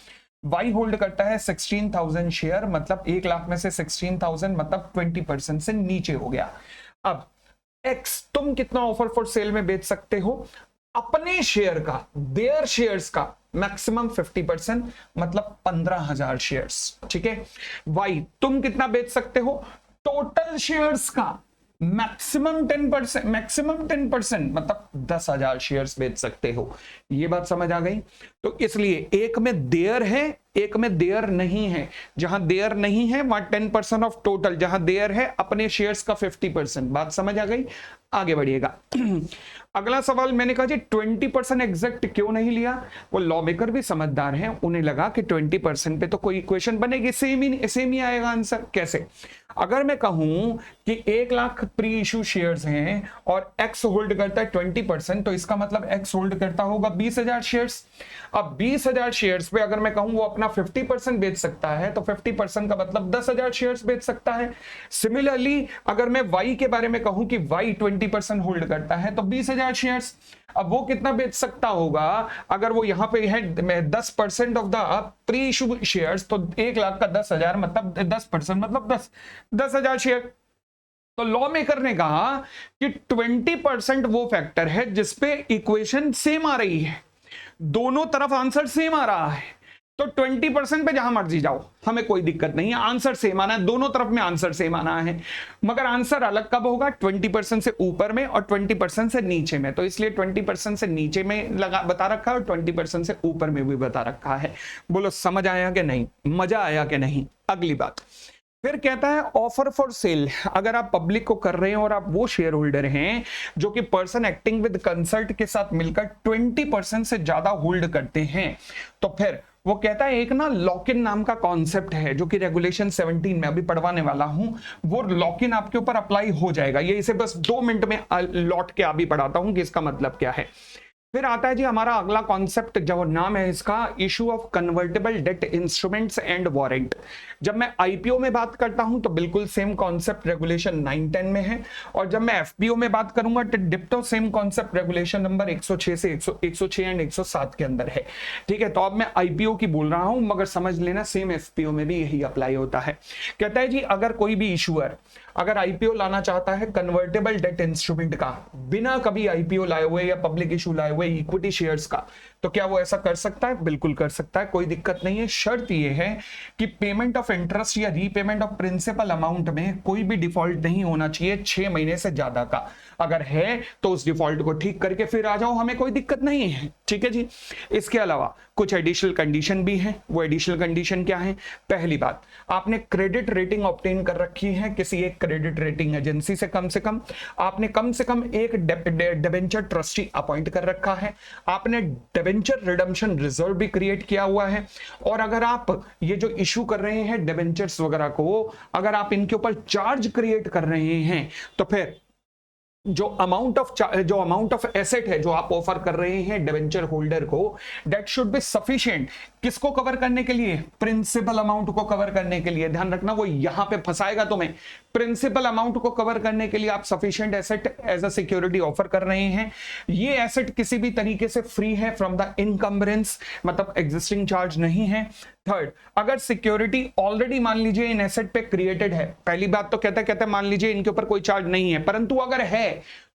वाई होल्ड करता है 16,000 शेयर, मतलब 1 लाख में से 16,000 मतलब 20% से नीचे हो गया। अब एक्स तुम कितना ऑफर फॉर सेल में बेच सकते हो? अपने शेयर का, देयर शेयर्स का मैक्सिमम 50%, मतलब 15,000 शेयर्स, ठीक है। वाई तुम कितना बेच सकते हो? टोटल शेयर्स का मैक्सिमम 10%, मैक्सिमम 10% मतलब 10,000 शेयर्स बेच सकते हो। ये बात समझ आ गई? तो इसलिए एक में देयर है, एक में देयर नहीं है। जहां देयर नहीं है वहां 10% ऑफ टोटल, जहां देयर है अपने शेयर्स का 50%। बात समझ आ गई? आगे बढ़िएगा। अगला सवाल मैंने कहा जी 20% एग्जैक्ट क्यों नहीं लिया? वो लॉ मेकर भी समझदार हैं, उन्हें लगा कि 20% पे तो कोई इक्वेशन बनेगी, सेम ही आएगा आंसर। कैसे? अगर मैं कहूं कि 1 लाख प्री इशू शेयर्स हैं और एक्स होल्ड करता है 20%, तो इसका मतलब एक्स होल्ड करता होगा 20,000 शेयर्स। अब 20,000 शेयर्स पे अगर मैं कहूं वो अपना 50% बेच सकता है, तो 50% का मतलब 10,000 शेयर्स बेच सकता है। सिमिलरली अगर मैं वाई के बारे में कहूं कि वाई 20% होल्ड करता है, तो 20,000 शेयर्स। अब वो कितना बेच सकता होगा? अगर वो यहां पे है 10% of the pre issue shares, तो 1 लाख का 10,000 मतलब 10% मतलब 10,000 शेयर। तो लॉ मेकर ने कहा कि 20% वो फैक्टर है जिसपे इक्वेशन सेम आ रही है, दोनों तरफ आंसर सेम आ रहा है। तो 20% पे जहां मर्जी जाओ, हमें कोई दिक्कत नहीं है, आंसर सेम आना है, दोनों तरफ में आंसर सेम आना है, मगर आंसर अलग कब होगा, 20% से ऊपर में और 20% से नीचे में। तो इसलिए 20% से नीचे में लगा बता रखा है और 20% से ऊपर में भी बता रखा है। बोलो समझ आया कि नहीं, मजा आया कि नहीं। अगली बात फिर कहता है ऑफर फॉर सेल। अगर आप पब्लिक को कर रहे हैं और आप वो शेयर होल्डर हैं जो कि पर्सन एक्टिंग विद कंसल्ट के साथ मिलकर 20% से ज्यादा होल्ड करते हैं, तो फिर वो कहता है एक ना लॉक इन नाम का कॉन्सेप्ट है जो कि रेगुलेशन 17 में अभी पढ़वाने वाला हूं, वो लॉक इन आपके ऊपर अप्लाई हो जाएगा। ये इसे बस 2 मिनट में लौट के अभी पढ़ाता हूं कि इसका मतलब क्या है। फिर आता है जी हमारा अगला कॉन्सेप्ट, जो नाम है इसका issue of convertible debt instruments and warrant. जब मैं आईपीओ में बात करता हूं तो बिल्कुल सेम कॉन्सेप्ट रेगुलेशन 910 में है, और जब मैं एफपीओ में बात करूंगा तो डिप्टो सेम कॉन्सेप्ट रेगुलेशन नंबर 106 से 106 एंड 107 के अंदर है। ठीक है, तो अब मैं आईपीओ की बोल रहा हूं, मगर समझ लेना सेम एफपीओ में भी यही अप्लाई होता है। कहता है जी अगर कोई भी इशूअर अगर आईपीओ लाना चाहता है कन्वर्टेबल डेट इंस्ट्रूमेंट का, बिना कभी आईपीओ लाए हुए या पब्लिक इशू लाए हुए इक्विटी शेयर्स का, तो क्या वो ऐसा कर सकता है? बिल्कुल कर सकता है, कोई दिक्कत नहीं है। शर्त ये है कि पेमेंट ऑफ इंटरेस्ट या रीपेमेंट ऑफ प्रिंसिपल अमाउंट में कोई भी डिफॉल्ट नहीं होना चाहिए 6 महीने से ज्यादा का। अगर है तो उस डिफॉल्ट को ठीक करके फिर आ जाओ, हमें कोई दिक्कत नहीं है। ठीक है जी। इसके अलावा कुछ एडिशनल कंडीशन भी है। वो एडिशनल कंडीशन क्या है? पहली बात, आपने क्रेडिट रेटिंग ऑब्टेन कर रखी है किसी एक क्रेडिट रेटिंग एजेंसी से कम आपने कम से कम एक डिबेंचर ट्रस्टी अपॉइंट कर रखा है, आपने डिबेंचर रिडम्पशन रिजर्व भी क्रिएट किया हुआ है, और अगर आप ये जो इशू कर रहे हैं डिबेंचर्स वगैरह को, अगर आप इनके ऊपर चार्ज क्रिएट कर रहे हैं तो फिर जो अमाउंट ऑफ एसेट है जो आप ऑफर कर रहे हैं डिबेंचर होल्डर को, दैट शुड बी सफिशिएंट। किसको कवर करने के लिए? प्रिंसिपल अमाउंट को कवर करने के लिए। ध्यान रखना, वो यहां पे फंसाएगा तुम्हें। प्रिंसिपल अमाउंट को कवर करने के लिए आप sufficient asset as a security offer कर रहे हैं। ये एसेट किसी भी तरीके से फ्री है फ्रॉम द इनकम्बरेंस, मतलब एग्जिस्टिंग चार्ज नहीं है। थर्ड, अगर सिक्योरिटी ऑलरेडी मान लीजिए इन एसेट पे क्रिएटेड है, पहली बात तो कहते मान लीजिए इनके ऊपर कोई चार्ज नहीं है, परंतु अगर है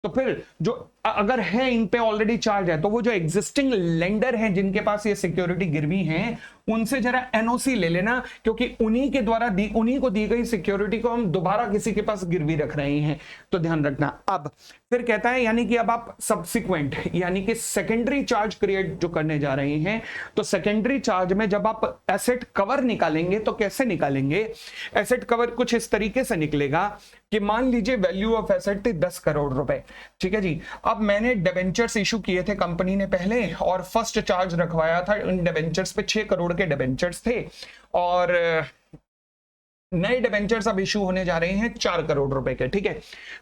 तो फिर जो अगर है इन पे ऑलरेडी चार्ज है, तो वो जो एग्जिस्टिंग लेंडर हैं जिनके पास ये सिक्योरिटी गिरवी है, उनसे जरा एनओसी ले लेना, क्योंकि उन्हीं के द्वारा उन्हीं को दी गई सिक्योरिटी को हम दोबारा किसी के पास गिरवी रख रहे हैं, तो ध्यान रखना। अब फिर कहता है यानी कि अब आप सब्सिक्वेंट यानी कि सेकेंडरी चार्ज क्रिएट जो करने जा रहे हैं, तो सेकेंडरी चार्ज में जब आप एसेट कवर निकालेंगे तो कैसे निकालेंगे? एसेट कवर कुछ इस तरीके से निकलेगा कि मान लीजिए वैल्यू ऑफ एसेट 10 करोड़ रुपए। ठीक है जी। अब मैंने डिबेंचर्स इशू किए थे कंपनी ने पहले, और फर्स्ट चार्ज रखवाया था इन डिबेंचर्स पे, 6 करोड़ के डिबेंचर्स थे, और नए डिबेंचर्स अब इशू होने जा रहे हैं 4 करोड़ रुपए के। ठीक है,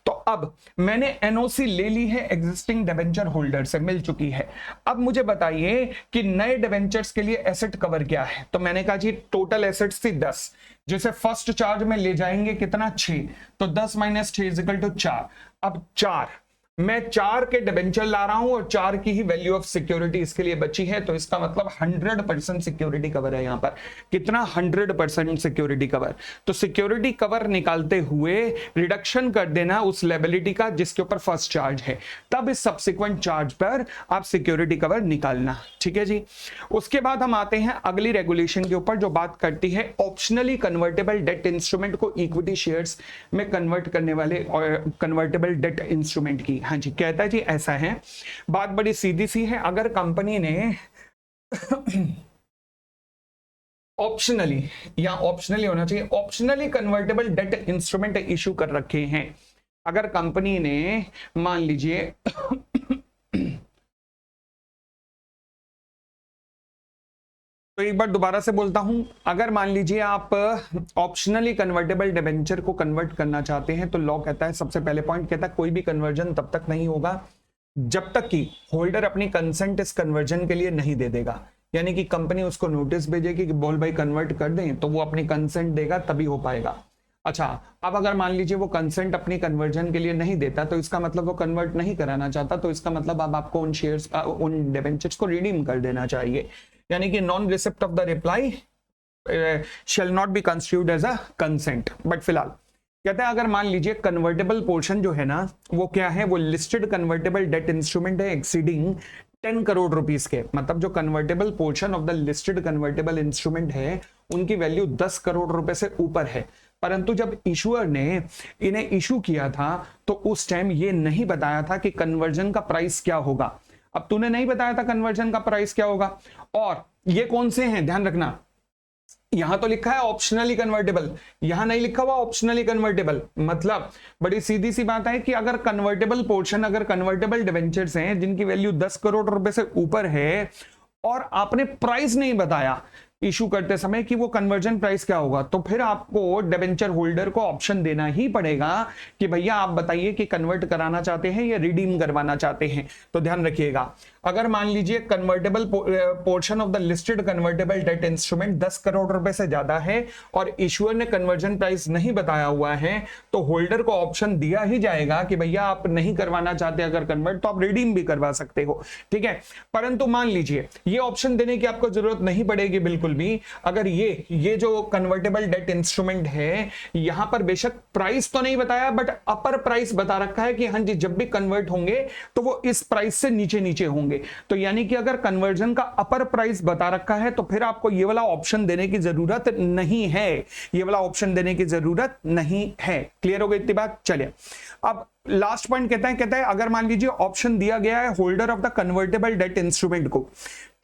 तो अब मैंने एनओसी ले ली है एग्जिस्टिंग डिबेंचर होल्डर से, मिल चुकी है। अब मुझे बताइए कि नए डिबेंचर्स के लिए एसेट कवर क्या है? तो मैंने कहा जी टोटल एसेट्स थी 10, जैसे फर्स्ट चार्ज में ले जाएंगे कितना? 6, तो 10 माइनस 6 इक्वल टू 4। अब 4 मैं 4 के डिबेंचर ला रहा हूं और 4 की ही वैल्यू ऑफ सिक्योरिटी इसके लिए बची है, तो इसका मतलब 100% सिक्योरिटी कवर है। यहां पर कितना? 100% सिक्योरिटी कवर। तो सिक्योरिटी कवर निकालते हुए रिडक्शन कर देना उस लायबिलिटी का जिसके ऊपर फर्स्ट चार्ज है, तब इस सब्सिक्वेंट चार्ज पर आप सिक्योरिटी कवर निकालना। ठीक है जी। उसके बाद हम आते हैं अगली रेगुलेशन के ऊपर जो बात करती है ऑप्शनली कन्वर्टेबल डेट इंस्ट्रूमेंट को इक्विटी शेयर्स में कन्वर्ट करने वाले कन्वर्टेबल डेट इंस्ट्रूमेंट की। हाँ जी, कहता है जी ऐसा है, बात बड़ी सीधी सी है। अगर कंपनी ने ऑप्शनली या ऑप्शनली होना चाहिए, optionally convertible debt instrument issue कर रखे हैं, अगर कंपनी ने मान लीजिए तो एक बार दोबारा से बोलता हूं, अगर मान लीजिए आप ऑप्शनली कन्वर्टेबल डिबेंचर को कन्वर्ट करना चाहते हैं, तो लॉ कहता है, सबसे पहले पॉइंट कहता है कोई भी कन्वर्जन तब तक नहीं होगा जब तक कि होल्डर अपनी कंसेंट इस कन्वर्जन के लिए नहीं दे देगा। यानी कि कंपनी उसको नोटिस भेजेगी कि बोल भाई कन्वर्ट कर दें, तो वो अपनी कंसेंट देगा तभी हो पाएगा। अच्छा, अब अगर मान लीजिए वो कंसेंट अपनी कन्वर्जन के लिए नहीं देता, तो इसका मतलब वो कन्वर्ट नहीं कराना चाहता, तो इसका मतलब अब आपको उन शेयर्स उन डिबेंचर्स को रिडीम कर देना चाहिए। यानी कि non receipt of the reply shall not be constitute as a consent. But फिलहाल कहता है अगर मान लीजिए कन्वर्टेबल पोर्शन जो है ना, वो क्या है? वो लिस्टेड कन्वर्टेबल डेट इंस्ट्रूमेंट है एक्सीडिंग 10 करोड़ रुपीस के, मतलब जो convertible portion of the listed convertible instrument है उनकी वैल्यू 10 करोड़ रुपए से ऊपर है। परंतु जब इशूअर ने इन्हें इशू किया था तो उस टाइम ये नहीं बताया था कि कन्वर्जन का प्राइस क्या होगा। अब तूने नहीं बताया था कन्वर्जन का प्राइस क्या होगा, और ये कौन से हैं ध्यान रखना, यहां तो लिखा है ऑप्शनली कन्वर्टेबल, यहां नहीं लिखा हुआ ऑप्शनली कन्वर्टेबल। मतलब बड़ी सीधी सी बात है कि अगर कन्वर्टेबल पोर्शन, अगर कन्वर्टेबल डिवेंचर्स हैं जिनकी वैल्यू 10 करोड़ रुपए से ऊपर है और आपने प्राइस नहीं बताया इशू करते समय कि वो कन्वर्जन प्राइस क्या होगा, तो फिर आपको डिबेंचर होल्डर को ऑप्शन देना ही पड़ेगा कि भैया आप बताइए कि कन्वर्ट कराना चाहते हैं या रिडीम करवाना चाहते हैं। तो ध्यान रखिएगा, अगर मान लीजिए convertible portion of the listed convertible debt instrument 10 crore रुपए से ज्यादा है और इशूअर ने कन्वर्जन प्राइस नहीं बताया हुआ है, तो होल्डर को ऑप्शन दिया ही जाएगा कि भैया आप नहीं करवाना चाहते अगर कन्वर्ट तो आप रिडीम भी करवा सकते हो, ठीक है। परंतु मान लीजिए ये ऑप्शन देने की आपको जरूरत नहीं पड़ेगी बिल्कुल भी, अगर ये जो कन्वर्टेबल डेट इंस्ट्रूमेंट है यहां पर बेशक प्राइस तो नहीं बताया बट अपर प्राइस बता रखा है कि हाँ जी जब भी कन्वर्ट होंगे तो वो इस प्राइस से नीचे नीचे होंगे। तो यानी कि अगर कन्वर्जन का अपर प्राइस बता रखा है तो फिर आपको ये वाला ऑप्शन देने की जरूरत नहीं है, ये वाला ऑप्शन देने की जरूरत नहीं है। क्लियर हो गई इतनी बात। चलिए अब लास्ट पॉइंट कहता है अगर मान लीजिए ऑप्शन दिया गया है holder of the convertible debt instrument को,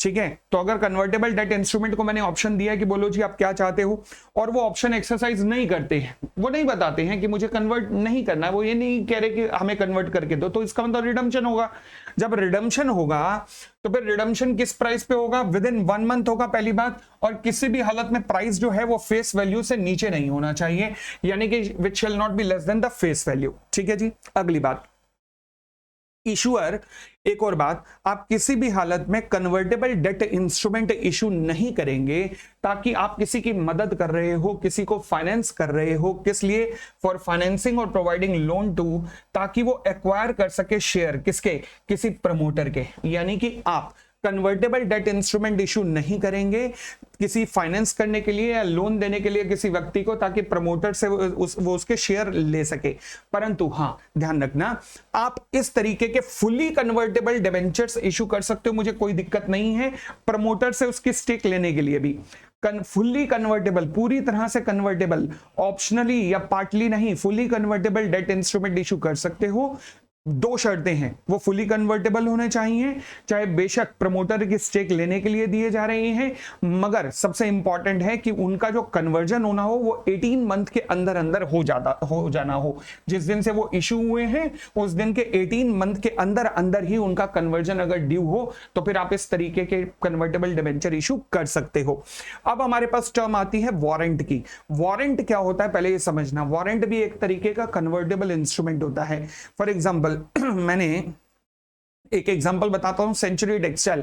ठीक है, तो अगर कन्वर्टेबल डेट इंस्ट्रूमेंट को मैंने ऑप्शन दिया है कि बोलो जी आप क्या चाहते हो, और वो ऑप्शन एक्सरसाइज नहीं करते हैं, वो नहीं बताते हैं कि मुझे कन्वर्ट नहीं करना है, वो ये नहीं कह रहे कि हमें कन्वर्ट करके दो, तो इसका मतलब रिडम्पशन होगा। जब रिडम्पशन होगा तो फिर रिडम्पशन किस प्राइस पे होगा, विद इन 1 मंथ होगा पहली बात, और किसी भी हालत में प्राइस जो है वो फेस वैल्यू से नीचे नहीं होना चाहिए, यानी कि which shall not be less than the face value. ठीक है जी। अगली बात, इशूअर, एक और बात, आप किसी भी हालत में कन्वर्टेबल डेट इंस्ट्रूमेंट इशू नहीं करेंगे ताकि आप किसी की मदद कर रहे हो, किसी को फाइनेंस कर रहे हो, किस लिए, फॉर फाइनेंसिंग और प्रोवाइडिंग लोन टू, ताकि वो एक्वायर कर सके शेयर किसके, किसी प्रमोटर के। यानी कि आप कन्वर्टेबल डेट इंस्ट्रूमेंट इशू नहीं करेंगे किसी फाइनेंस करने के लिए या लोन देने के लिए किसी व्यक्ति को, ताकि प्रमोटर से वो उसके शेयर ले सके। परंतु हाँ ध्यान रखना, आप इस तरीके के फुली कन्वर्टेबल डिबेंचर्स इशू कर सकते हो, मुझे कोई दिक्कत नहीं है, प्रमोटर से उसकी स्टेक लेने के लिए भी। फुल्ली कन्वर्टेबल, पूरी तरह से कन्वर्टेबल, ऑप्शनली या पार्टली नहीं, fully convertible debt instrument issue कर सकते हो। 2 शर्तें हैं, वो फुली कन्वर्टेबल होने चाहिए, चाहे बेशक प्रमोटर की स्टेक लेने के लिए दिए जा रहे हैं, मगर सबसे इंपॉर्टेंट है कि उनका जो कन्वर्जन होना हो वो 18 मंथ के अंदर अंदर हो जाना हो। जिस दिन से वो इशू हुए हैं उस दिन के 18 मंथ के अंदर अंदर ही उनका कन्वर्जन अगर ड्यू हो तो फिर आप इस तरीके के कन्वर्टेबल डिबेंचर इशू कर सकते हो। अब हमारे पास टर्म आती है वारंट की। वारंट क्या होता है पहले ये समझना। वारंट भी एक तरीके का कन्वर्टेबल इंस्ट्रूमेंट होता है। फॉर एग्जाम्पल मैंने एक एग्जांपल बताता हूं, सेंचुरी टेक्सटाइल।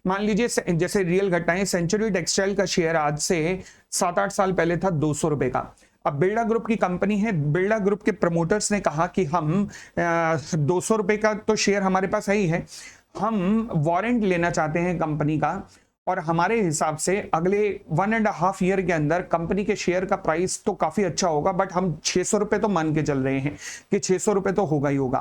मान लीजिए जैसे रियल घटनाएं, सेंचुरी टेक्सटाइल का शेयर आज से 7-8 साल पहले था 200 रुपए का। अब बिरला ग्रुप की कंपनी है, बिरला ग्रुप के प्रमोटर्स ने कहा कि हम 200 रुपए का तो शेयर हमारे पास है ही है, हम वारंट लेना चाहते हैं कंपनी का, और हमारे हिसाब से अगले 1.5 ईयर के अंदर कंपनी के शेयर का प्राइस तो काफी अच्छा होगा, बट हम 600 रुपए तो मान के चल रहे हैं कि 600 रुपए तो होगा ही होगा।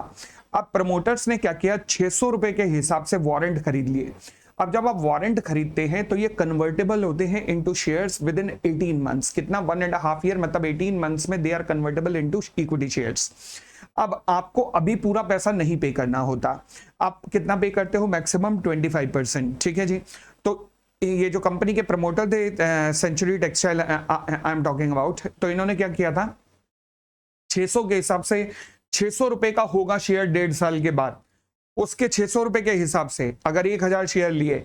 अब प्रमोटर्स ने क्या किया, 600 रुपए के हिसाब से वारंट खरीद लिए। अब जब आप वारंट खरीदते हैं तो ये कन्वर्टेबल होते हैं into shares within 18 months. कितना, 1.5 ईयर, मतलब 18 मंथ्स में they are convertible into equity shares. अब आपको अभी पूरा पैसा नहीं पे करना होता, आप कितना पे करते हो, मैक्सिमम 25%। ठीक है जी। तो ये जो कंपनी के प्रमोटर थे, Century Textile I am talking about, तो इन्होंने क्या किया था, 600 के हिसाब से 600 रुपए का होगा शेयर 1.5 साल के बाद, उसके 600 रुपए के हिसाब से अगर 1000 शेयर लिए,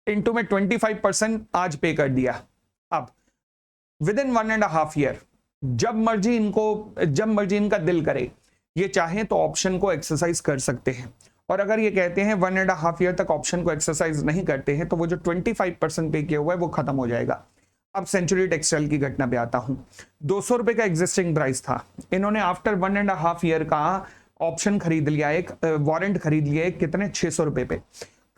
इनटू में 25% आज पे कर दिया। अब विद इन 1.5 ईयर जब मर्जी इनका दिल करे, ये चाहे तो ऑप्शन को एक्सरसाइज कर सकते हैं, और अगर ये कहते हैं 1.5 ईयर तक ऑप्शन को एक्सरसाइज नहीं करते हैं तो वो जो 25% पे किया हुआ है वो खत्म हो जाएगा। अब सेंचुरी टेक्सटाइल की घटना पे आता हूं। 200 रुपए का एग्जिस्टिंग प्राइस था, इन्होंने आफ्टर 1.5 ईयर का ऑप्शन खरीद लिया, एक वारंट खरीद लिया है, कितने, 600 रुपए पे।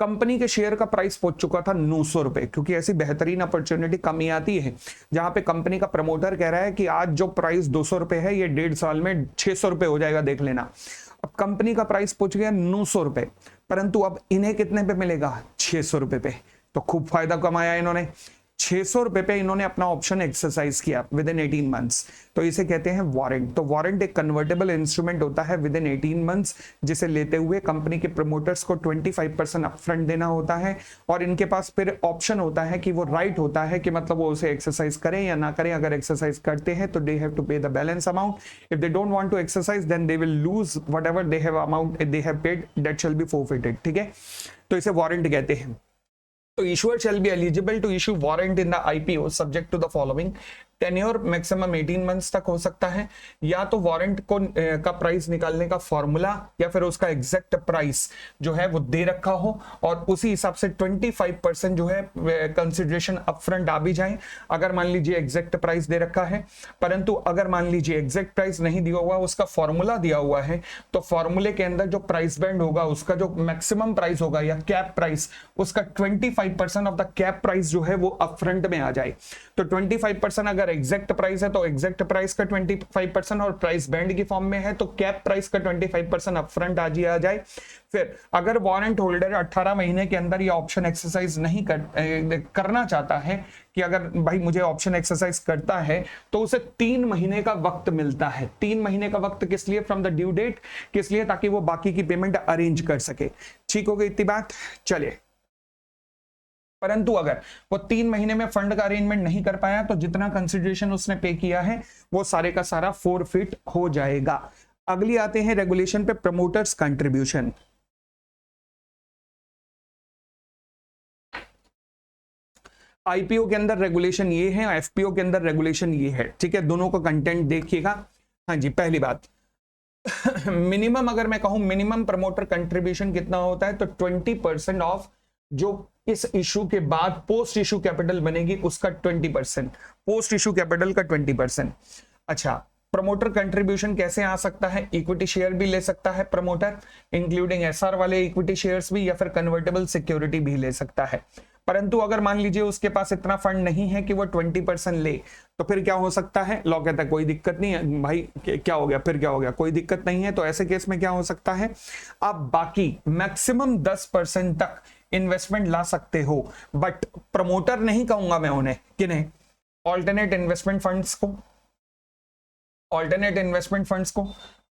कंपनी के शेयर का प्राइस पहुंच चुका था 900 रुपए, क्योंकि ऐसी बेहतरीन अपॉर्चुनिटी कम ही आती है जहां पे कंपनी का प्रमोटर कह रहा है कि आज जो प्राइस 200 रुपए है ये 1.5 साल में 600 रुपए हो जाएगा, देख लेना। अब कंपनी का प्राइस पहुंच गया 900 रुपए, परंतु अब इन्हें कितने पे मिलेगा? 600 रुपए पे। तो खूब फायदा कमाया इन्होंने। 600 रुपए पे इन्होंने अपना ऑप्शन एक्सरसाइज किया विद इन 18 मंथ्स, तो इसे कहते हैं वारंट। तो वारंट एक कन्वर्टेबल इंस्ट्रूमेंट होता है विद इन 18 मंथ्स, जिसे लेते हुए कंपनी के प्रमोटर्स को 25% अपफ्रंट देना होता है, और इनके पास फिर ऑप्शन होता है कि वो राइट होता है कि मतलब वो उसे एक्सरसाइज करें या ना करें। अगर एक्सरसाइज करते हैं तो they have to pay the balance amount. If they don't want to exercise then they will lose whatever they have amount they have paid, that shall be forfeited. ठीक है, तो इसे वारंट कहते हैं। तो issuer shall be eligible to issue warrant in the IPO subject to the following: tenure maximum 18 months तक हो सकता है, या तो वारंट को का प्राइस निकालने का फॉर्मूला या फिर उसका एग्जैक्ट प्राइस जो है वो दे रखा हो, और उसी हिसाब से 25% जो है कंसिडरेशन अपफ्रंट आ भी जाए अगर मान लीजिए एग्जैक्ट प्राइस दे रखा है। परंतु अगर मान लीजिए एग्जैक्ट प्राइस नहीं दिया हुआ, उसका फॉर्मूला दिया हुआ है, तो फॉर्मूले के अंदर जो प्राइस बैंड होगा, उसका जो मैक्सिमम प्राइस होगा या कैप प्राइस, उसका 25% ऑफ द कैप प्राइस जो है वो अपफ्रंट में आ जाए। तो 25% अगर एग्जैक्ट प्राइस है तो एग्जैक्ट प्राइस का 25%, और प्राइस बैंड की फॉर्म में है तो कैप प्राइस का 25% अपफ्रंट आ जाए। फिर अगर वारंट होल्डर 18 महीने के अंदर ये ऑप्शन एक्सरसाइज नहीं करना चाहता है, कि अगर भाई मुझे ऑप्शन एक्सरसाइज करता है, तो उसे 3 महीने का वक्त मिलता है। 3 महीने का वक्त किस लिए? फ्रॉम द ड्यू डेट, किस लिए? ताकि वो बाकी की पेमेंट अरेंज कर सके। ठीक हो गई इतनी बात? चलिए, परंतु अगर वो 3 महीने में फंड का अरेंजमेंट नहीं कर पाया, तो जितना कंसिडरेशन उसने पे किया है वो सारे का सारा फोरफिट हो जाएगा। अगली आते हैं रेगुलेशन पे, प्रमोटर्स कंट्रीब्यूशन। आईपीओ के अंदर रेगुलेशन ये है, एफपीओ के अंदर रेगुलेशन ये है। ठीक है, दोनों का कंटेंट देखिएगा। हाँ जी, पहली बात मिनिमम अगर मैं कहूं मिनिमम प्रमोटर कंट्रीब्यूशन कितना होता है, तो 20% ऑफ जो इस इशू के बाद पोस्ट इशू कैपिटल बनेगी उसका 20%, पोस्ट इशू कैपिटल का 20%। अच्छा, प्रमोटर कंट्रीब्यूशन कैसे आ सकता है? इक्विटी शेयर भी ले सकता है प्रमोटर, इंक्लूडिंग एसआर वाले इक्विटी शेयर्स भी, या फिर कन्वर्टेबल सिक्योरिटी भी ले सकता है। परंतु अगर मान लीजिए उसके पास इतना फंड नहीं है कि वो 20% ले, तो फिर क्या हो सकता है? लॉ कहता है कोई दिक्कत नहीं है भाई, क्या हो गया? फिर क्या हो गया? कोई दिक्कत नहीं है। तो ऐसे केस में क्या हो सकता है? आप बाकी मैक्सिमम 10% तक इन्वेस्टमेंट ला सकते हो, बट प्रमोटर नहीं कहूंगा मैं उन्हें, किन्हें? ऑल्टरनेट इन्वेस्टमेंट फंड्स को, ऑल्टरनेट इन्वेस्टमेंट फंड्स को,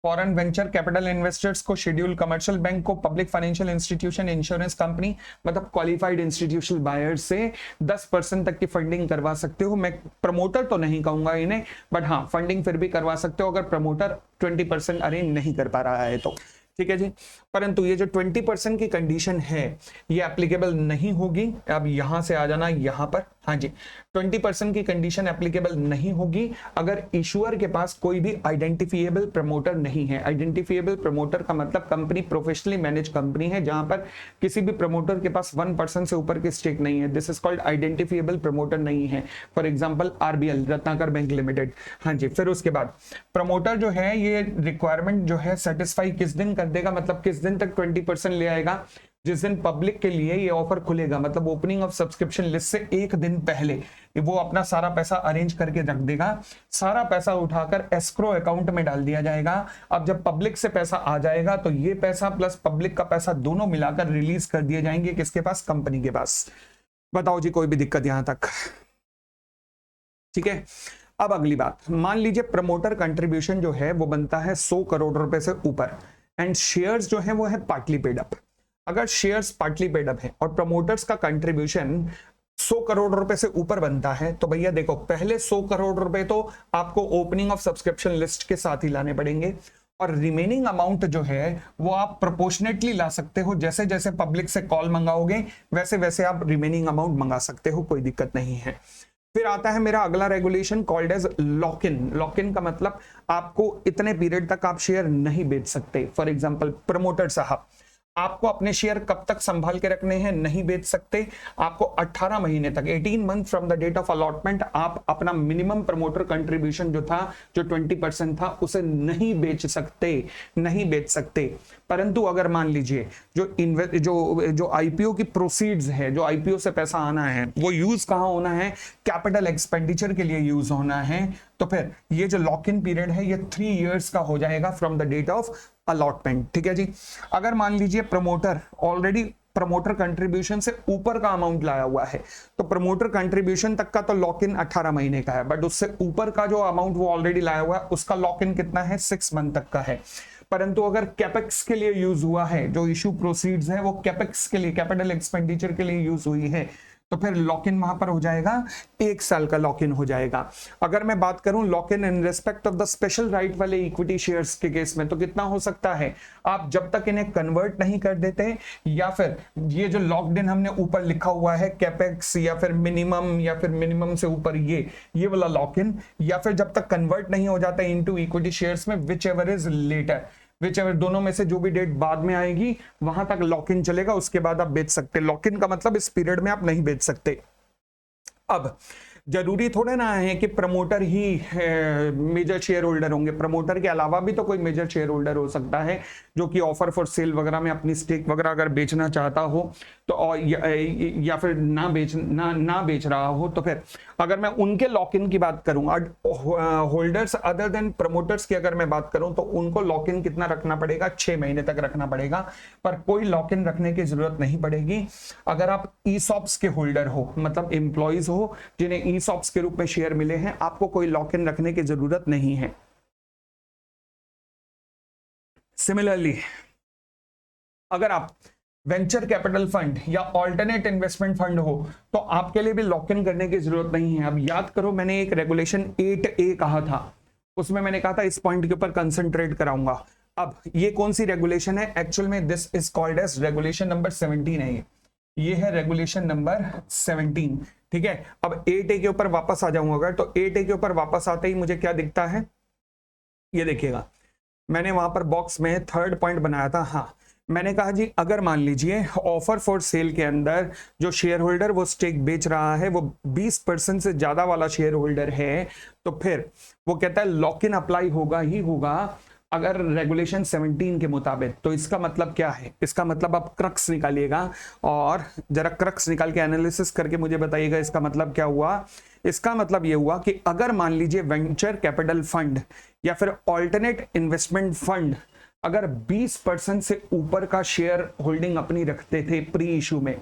फॉरेन वेंचर कैपिटल इन्वेस्टर्स को, शेड्यूल कमर्शियल बैंक को, public financial institution, insurance company, मतलब क्वालिफाइड इंस्टीट्यूशनल बायर्स से 10% तक की फंडिंग करवा सकते हो। मैं प्रमोटर तो नहीं कहूंगा इन्हें, बट हाँ फंडिंग फिर भी करवा सकते हो अगर प्रमोटर 20% अरेंज नहीं कर पा रहा है तो। ठीक है जी, परंतु ये जो 20% की कंडीशन है ये एप्लीकेबल नहीं होगी। अब यहां से आ जाना यहां पर, हाँ जी, 20% की कंडीशन एप्लीकेबल नहीं होगी अगर इशुअर के पास कोई भी आइडेंटिफिएबल प्रमोटर नहीं है। आइडेंटिफिएबल प्रमोटर का मतलब कंपनी प्रोफेशनली मैनेज कंपनी है जहां पर किसी भी प्रमोटर के पास 1% से ऊपर की स्टेक नहीं है। This is called identifiable promoter नहीं है। For example RBL, Ratnakar bank limited. हाँ जी, फिर उसके बाद प्रमोटर जो है ये रिक्वायरमेंट जो है सेटिस्फाई किस दिन कर देगा, मतलब किस दिन तक 20% ले आएगा? जिस दिन पब्लिक के लिए ये ऑफर खुलेगा, मतलब ओपनिंग ऑफ सब्सक्रिप्शन लिस्ट से 1 दिन पहले वो अपना सारा पैसा अरेंज करके रख देगा। सारा पैसा उठाकर एस्क्रो अकाउंट में डाल दिया जाएगा। अब जब पब्लिक से पैसा आ जाएगा तो ये पैसा प्लस पब्लिक का पैसा दोनों मिलाकर रिलीज कर दिए जाएंगे किसके पास? कंपनी के पास। बताओ जी, कोई भी दिक्कत यहां तक? ठीक है, अब अगली बात, मान लीजिए प्रमोटर कंट्रीब्यूशन जो है वो बनता है 100 करोड़ रुपए से ऊपर, एंड शेयर्स जो है वो है पार्टली पेड अप। अगर शेयर्स पार्टली पेड अप है और प्रमोटर्स का कंट्रीब्यूशन 100 करोड़ रुपए से ऊपर बनता है, तो भैया देखो पहले 100 करोड़ रुपए तो आपको ओपनिंग ऑफ सब्सक्रिप्शन लिस्ट के साथ ही लाने पड़ेंगे, और रिमेनिंग अमाउंट जो है वो आप प्रोपोर्शनेटली ला सकते हो। जैसे जैसे पब्लिक से कॉल मंगाओगे वैसे वैसे आप रिमेनिंग अमाउंट मंगा सकते हो, कोई दिक्कत नहीं है। फिर आता है मेरा अगला regulation called as lock in. Lock in का मतलब आपको इतने पीरियड तक आप शेयर नहीं बेच सकते। फॉर एग्जांपल प्रमोटर साहब, आपको अपने शेयर कब तक संभाल के रखने हैं? नहीं बेच सकते। आपको 18 महीने तक, 18 month from the date of allotment, आप अपना मिनिमम प्रमोटर कंट्रीब्यूशन जो था, जो 20% था, उसे नहीं बेच सकते, नहीं बेच सकते। परंतु अगर मान लीजिए जो आईपीओ की प्रोसीड्स है, जो आईपीओ से पैसा आना है, वो यूज कहां होना है? कैपिटल एक्सपेंडिचर के लिए यूज होना है। तो फिर ये जो लॉक इन पीरियड है ये 3 इयर्स का हो जाएगा from the date of allotment, ठीक है जी। अगर मान लीजिए प्रमोटर ऑलरेडी प्रमोटर कंट्रीब्यूशन से ऊपर का अमाउंट लाया हुआ है, तो प्रमोटर कंट्रीब्यूशन तक का तो लॉक इन 18 महीने का है, बट उससे ऊपर का जो अमाउंट वो ऑलरेडी लाया हुआ है उसका लॉक इन कितना है, 6 मंथ तक का है। परंतु अगर कैपेक्स के लिए यूज हुआ है, जो इशू प्रोसीड्स है वो कैपेक्स के लिए, कैपिटल एक्सपेंडिचर के लिए यूज हुई है, तो फिर लॉक इन वहां पर हो जाएगा 1 साल का लॉक इन हो जाएगा। अगर मैं बात करूं lock in respect of the special right वाले इक्विटी शेयर्स के केस में, तो कितना हो सकता है, आप जब तक इन्हें कन्वर्ट नहीं कर देते, या फिर ये जो लॉक्ड इन हमने ऊपर लिखा हुआ है कैपेक्स या फिर मिनिमम से ऊपर ये वाला लॉक इन, या फिर जब तक कन्वर्ट नहीं हो जाता इनटू इक्विटी शेयर्स में, विच एवर इज लेटर, दोनों में से जो भी डेट बाद में आएगी वहां तक लॉक इन चलेगा, उसके बाद आप बेच सकते। लॉक इन का मतलब इस पीरियड में आप नहीं बेच सकते। अब जरूरी थोड़ा ना है कि प्रमोटर ही मेजर शेयर होल्डर होंगे, प्रमोटर के अलावा भी तो कोई मेजर शेयर होल्डर हो सकता है जो कि ऑफर फॉर सेल वगैरह में अपनी स्टेक वगैरह अगर बेचना चाहता हो तो, या फिर ना बेच रहा हो, तो फिर अगर मैं उनके लॉक इन की बात करूं, होल्डर्स अदर देन प्रमोटर्स की अगर मैं बात करूं, तो उनको लॉक इन कितना रखना पड़ेगा, 6 महीने तक रखना पड़ेगा, पर कोई लॉक इन रखने की जरूरत नहीं पड़ेगी अगर आप ईसॉप्स के होल्डर हो, मतलब एम्प्लॉइज हो जिन्हें ईसॉप्स के रूप में शेयर मिले हैं, आपको कोई लॉक इन रखने की जरूरत नहीं है। सिमिलरली अगर आप वेंचर कैपिटल फंड या ऑल्टरनेट इन्वेस्टमेंट फंड हो, तो आपके लिए भी लॉक इन करने की जरूरत नहीं है। अब याद करो, मैंने एक रेगुलेशन 8A कहा था, उसमें मैंने कहा था इस पॉइंट के ऊपर कंसंट्रेट कराऊंगा। अब ये कौन सी रेगुलेशन है, एक्चुअल में this is called as regulation number 17 है, ये है रेगुलेशन नंबर 17, ठीक है। अब 8A के ऊपर वापस आ जाऊंगा, तो 8A के ऊपर वापस आते ही मुझे क्या दिखता है, ये देखिएगा, मैंने वहां पर बॉक्स में 3rd पॉइंट बनाया था। हाँ, मैंने कहा जी अगर मान लीजिए ऑफर फॉर सेल के अंदर जो शेयर होल्डर वो स्टेक बेच रहा है वो 20% से ज्यादा वाला शेयर होल्डर है, तो फिर वो कहता है लॉक इन अप्लाई होगा ही होगा अगर रेगुलेशन 17 के मुताबिक। तो इसका मतलब क्या है, इसका मतलब आप क्रक्स निकालिएगा और जरा क्रक्स निकाल के एनालिसिस करके मुझे बताइएगा इसका मतलब क्या हुआ। इसका मतलब ये हुआ कि अगर मान लीजिए वेंचर कैपिटल फंड या फिर ऑल्टरनेट इन्वेस्टमेंट फंड अगर 20% से ऊपर का शेयर होल्डिंग अपनी रखते थे प्री इशू में,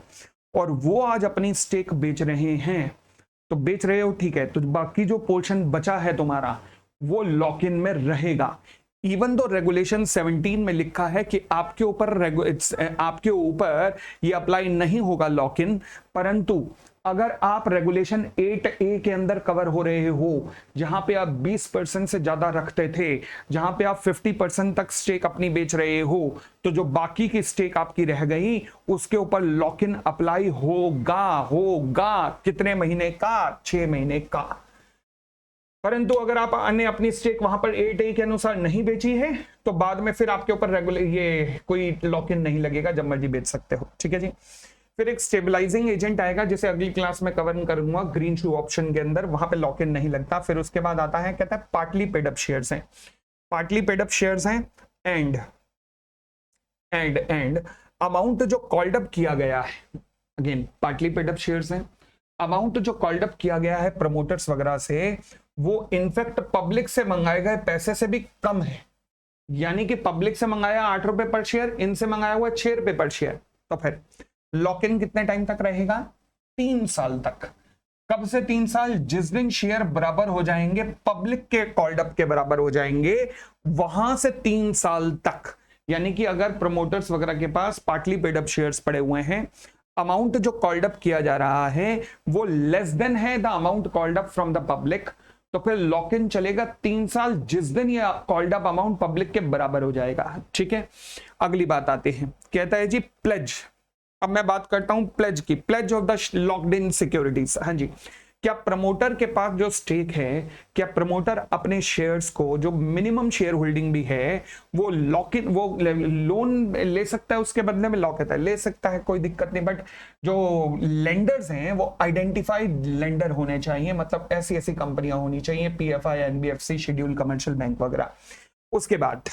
और वो आज अपनी स्टेक बेच रहे हैं, तो बेच रहे हो ठीक है, तो बाकी जो पोर्शन बचा है तुम्हारा वो लॉक इन में रहेगा। इवन दो रेगुलेशन 17 में लिखा है कि आपके ऊपर ये अप्लाई नहीं होगा लॉक इन, परंतु अगर आप रेगुलेशन 8A के अंदर कवर हो रहे हो, जहां पे आप 20% से ज्यादा रखते थे, जहां पे आप 50% तक स्टेक अपनी बेच रहे हो, तो जो बाकी की स्टेक आपकी रह गई उसके ऊपर लॉक इन अप्लाई होगा कितने महीने का, 6 महीने का। परंतु अगर आप अन्य अपनी स्टेक वहां पर 8A के अनुसार नहीं बेची है, तो बाद में फिर आपके ऊपर ये कोई लॉक इन नहीं लगेगा, जब मर्जी बेच सकते हो, ठीक है जी। फिर एक स्टेबलाइजिंग एजेंट आएगा जिसे अगली क्लास में कवर करूंगा, ग्रीन शू ऑप्शन के अंदर, वहां पे लॉक इन नहीं लगता। फिर उसके बाद आता है, कहता है पार्टली पेड अप शेयर्स हैं, पार्टली पेड अप शेयर्स हैं एंड अमाउंट जो कॉल्ड अप किया गया है, again partly paid up shares हैं, अमाउंट जो कॉल्ड अप किया गया है प्रमोटर्स वगैरह से, वो इनफैक्ट पब्लिक से मंगाए गए पैसे से भी कम है। यानी कि पब्लिक से मंगाया 8 रुपए पर शेयर, इनसे मंगाया हुआ 6 रुपए पर शेयर, तो फिर लॉक इन कितने टाइम तक रहेगा, 3 साल तक। कब से 3 साल, जिस दिन शेयर बराबर हो जाएंगे पब्लिक के कॉल्ड अप के बराबर हो जाएंगे, वहां से 3 साल तक। यानी कि अगर प्रमोटर्स वगैरह के पास पार्टली पेड अप शेयर्स पड़े हुए हैं, अमाउंट जो कॉल्ड अप किया जा रहा है वो लेस देन है the amount called up from the public, तो फिर लॉक इन चलेगा 3 साल, जिस दिन ये कॉल्ड अप अमाउंट पब्लिक के बराबर हो जाएगा, ठीक है। अगली बात आती है, कहता है जी प्लेज। अब मैं बात करता हूं प्लेज की, pledge of the locked in securities. हाँ जी, क्या प्रमोटर के पास जो स्टेक है, क्या प्रमोटर अपने शेयर्स को, जो मिनिमम शेयर होल्डिंग भी है, वो लॉक इन, वो लोन ले सकता है, उसके बदले में लॉक ले सकता है, कोई दिक्कत नहीं। बट जो लेंडर्स हैं वो आइडेंटिफाइड लेंडर होने चाहिए, मतलब ऐसी ऐसी कंपनियां होनी चाहिए, PFI, NBFC, schedule commercial bank वगैरह। उसके बाद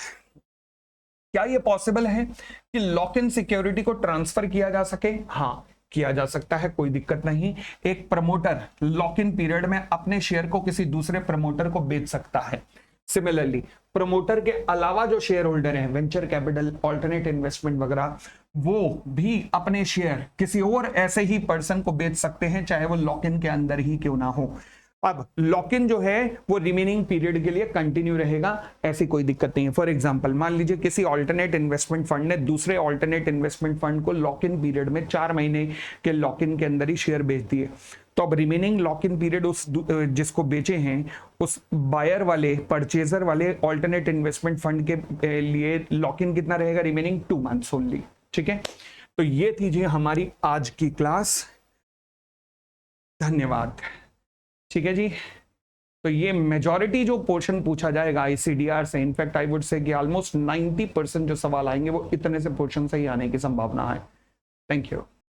क्या ये पॉसिबल है कि लॉक इन सिक्योरिटी को ट्रांसफर किया जा सके? हाँ, किया जा सकता है, कोई दिक्कत नहीं। एक प्रमोटर लॉक इन पीरियड में अपने शेयर को किसी दूसरे प्रमोटर को बेच सकता है। सिमिलरली प्रमोटर के अलावा जो शेयर होल्डर हैं, वेंचर कैपिटल, ऑल्टरनेट इन्वेस्टमेंट वगैरह, वो भी अपने शेयर किसी और ऐसे ही पर्सन को बेच सकते हैं, चाहे वो लॉक इन के अंदर ही क्यों ना हो। अब लॉक इन जो है वो रिमेनिंग पीरियड के लिए कंटिन्यू रहेगा, ऐसी कोई दिक्कत नहीं है। फॉर एग्जांपल मान लीजिए किसी ऑल्टरनेट इन्वेस्टमेंट फंड ने दूसरे ऑल्टरनेट इन्वेस्टमेंट फंड को लॉक इन पीरियड में 4 महीने के लॉक इन के अंदर ही शेयर बेच दिए, तो अब रिमेनिंग लॉक इन पीरियड उस जिसको बेचे हैं उस बायर वाले, परचेजर वाले ऑल्टरनेट इन्वेस्टमेंट फंड के लिए लॉक इन कितना रहेगा, रिमेनिंग 2 मंथ्स ओनली। ठीक है, तो ये थी जी हमारी आज की क्लास। धन्यवाद। ठीक है जी, तो ये मेजॉरिटी जो पोर्शन पूछा जाएगा आईसीडीआर से, इनफैक्ट आई वुड से कि ऑलमोस्ट 90% जो सवाल आएंगे वो इतने से पोर्शन से ही आने की संभावना है। Thank you.